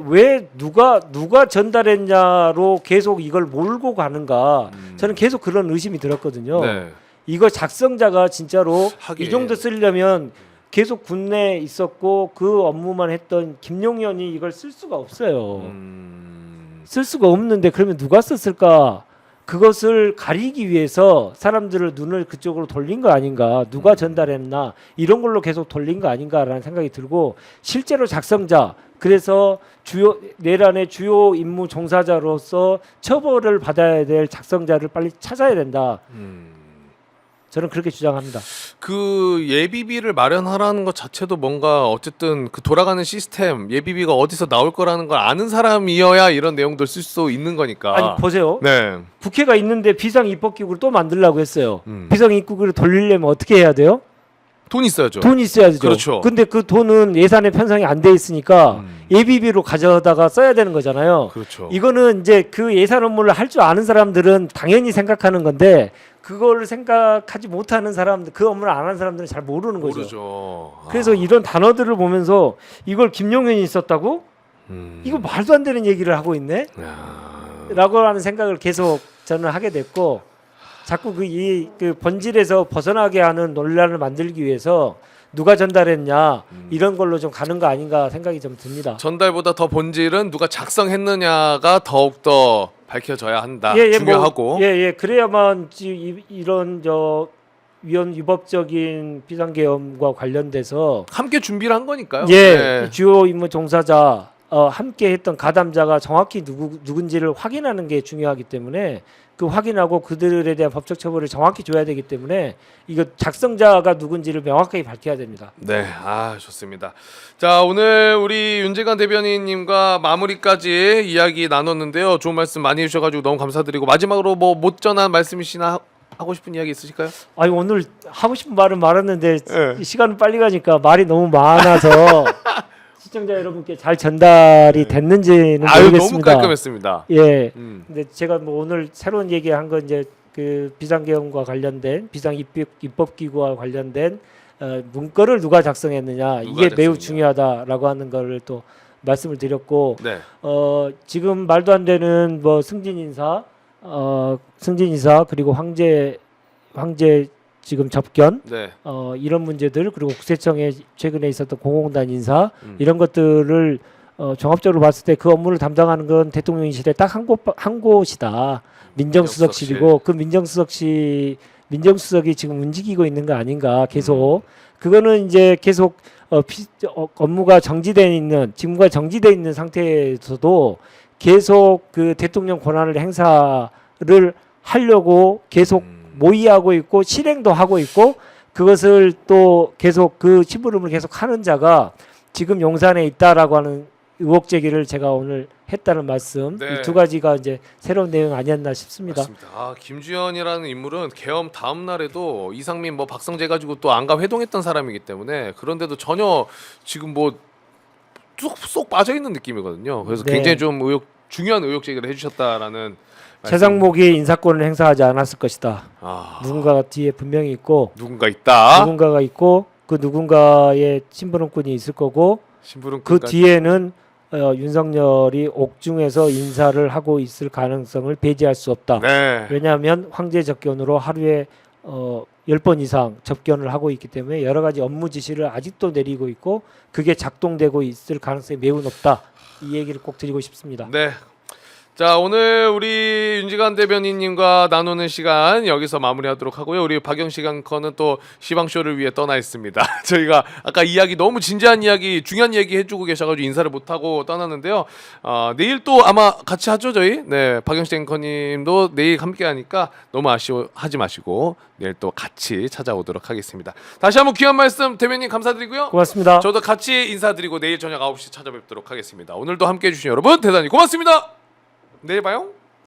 누가 전달했냐로 계속 이걸 몰고 가는가, 저는 계속 그런 의심이 들었거든요. 네. 이거 작성자가 진짜로 하긴. 이 정도 쓰려면 계속 군내에 있었고 그 업무만 했던 김용현이 이걸 쓸 수가 없어요. 쓸 수가 없는데 그러면 누가 썼을까? 그것을 가리기 위해서 사람들을 눈을 그쪽으로 돌린 거 아닌가, 누가 전달했나 이런 걸로 계속 돌린 거 아닌가라는 생각이 들고, 실제로 작성자, 그래서 주요 내란의 주요 임무 종사자로서 처벌을 받아야 될 작성자를 빨리 찾아야 된다. 저는 그렇게 주장합니다. 그 예비비를 마련하라는 것 자체도 뭔가 어쨌든 그 돌아가는 시스템 예비비가 어디서 나올 거라는 걸 아는 사람이어야 이런 내용들 쓸 수 있는 거니까. 아니 보세요. 네. 국회가 있는데 비상입법기구를 또 만들려고 했어요. 비상입법기구를 돌리려면 어떻게 해야 돼요? 돈 있어야죠. 돈 있어야죠. 그렇죠. 근데 그 돈은 예산에 편성이 안 돼 있으니까 예비비로 가져다가 써야 되는 거잖아요. 그렇죠. 이거는 이제 그 예산 업무를 할 줄 아는 사람들은 당연히 생각하는 건데, 그걸 생각하지 못하는 사람들, 그 업무를 안 하는 사람들은 잘 모르는 거죠. 모르죠. 그래서 이런 단어들을 보면서 이걸 김용현이 썼다고? 이거 말도 안 되는 얘기를 하고 있네? 라고 하는 생각을 계속 저는 하게 됐고, 자꾸 그 본질에서 벗어나게 하는 논란을 만들기 위해서 누가 전달했냐 이런 걸로 좀 가는 거 아닌가 생각이 좀 듭니다. 전달보다 더 본질은 누가 작성했느냐가 더욱 더 밝혀져야 한다. 예, 중요하고. 그래야만 이런 위법적인 비상계엄과 관련돼서 함께 준비를 한 거니까요. 주요 임무 종사자 함께 했던 가담자가 정확히 누군지를 확인하는 게 중요하기 때문에, 그 확인하고 그들에 대한 법적 처벌을 정확히 줘야 되기 때문에 이거 작성자가 누군지를 명확하게 밝혀야 됩니다. 네, 좋습니다. 자, 오늘 우리 윤재관 대변인님과 마무리까지 이야기 나눴는데요. 좋은 말씀 많이 해주셔가지고 너무 감사드리고, 마지막으로 뭐 못 전한 말씀이시나 하고 싶은 이야기 있으실까요? 아니, 오늘 하고 싶은 말은 많았는데 네. 시간은 빨리 가니까 말이 너무 많아서 시청자 여러분께 잘 전달이 됐는지는 모르겠습니다. 너무 깔끔했습니다. 예. 근데 제가 뭐 오늘 새로운 얘기한 건 이제 그 비상계엄과 관련된 비상입법기구와 관련된 문건을 누가 작성했느냐, 이게 매우 중요하다라고 하는 거를 또 말씀을 드렸고, 네. 지금 말도 안 되는 뭐 승진 인사 그리고 황제 지금 접견, 네. 이런 문제들, 그리고 국세청에 최근에 있었던 공공단 인사, 이런 것들을 종합적으로 봤을 때 그 업무를 담당하는 건 대통령실에 딱 한 곳이다. 민정수석실이고, 그 민정수석이 지금 움직이고 있는 거 아닌가, 계속. 그거는 이제 계속 업무가 정지돼 있는, 직무가 정지돼 있는 상태에서도 계속 그 대통령 권한을 행사를 하려고 계속 모의하고 있고 실행도 하고 있고, 그것을 또 계속 그 심부름을 계속 하는 자가 지금 용산에 있다라고 하는 의혹 제기를 제가 오늘 했다는 말씀, 네. 이 두 가지가 이제 새로운 내용 아니었나 싶습니다. 맞습니다. 김주현이라는 인물은 계엄 다음 날에도 이상민 뭐 박성재 가지고 또 안가 회동했던 사람이기 때문에, 그런데도 전혀 지금 뭐 쏙 빠져 있는 느낌이거든요. 그래서 네. 굉장히 좀 중요한 의혹 제기를 해주셨다라는. 최상목이 인사권을 행사하지 않았을 것이다. 아, 누군가가 뒤에 분명히 있고, 누군가 있다. 누군가가 있고, 그 누군가의 심부름꾼이 있을 거고, 그 뒤에는 윤석열이 옥중에서 인사를 하고 있을 가능성을 배제할 수 없다. 네. 왜냐하면 황제 접견으로 하루에 10번 이상 접견을 하고 있기 때문에 여러 가지 업무 지시를 아직도 내리고 있고, 그게 작동되고 있을 가능성이 매우 높다. 이 얘기를 꼭 드리고 싶습니다. 네. 자, 오늘 우리 윤지관 대변인님과 나누는 시간 여기서 마무리하도록 하고요. 우리 박영식 앵커는 또 시방쇼를 위해 떠나 있습니다. 저희가 아까 이야기 너무 진지한 이야기, 중요한 얘기 해주고 계셔가지고 인사를 못하고 떠났는데요. 내일 또 아마 같이 하죠, 저희. 네, 박영식 앵커님도 내일 함께하니까 너무 아쉬워하지 마시고 내일 또 같이 찾아오도록 하겠습니다. 다시 한번 귀한 말씀 대변인 감사드리고요. 고맙습니다. 저도 같이 인사드리고 내일 저녁 9시 찾아뵙도록 하겠습니다. 오늘도 함께해 주신 여러분 대단히 고맙습니다. 내일 봐요.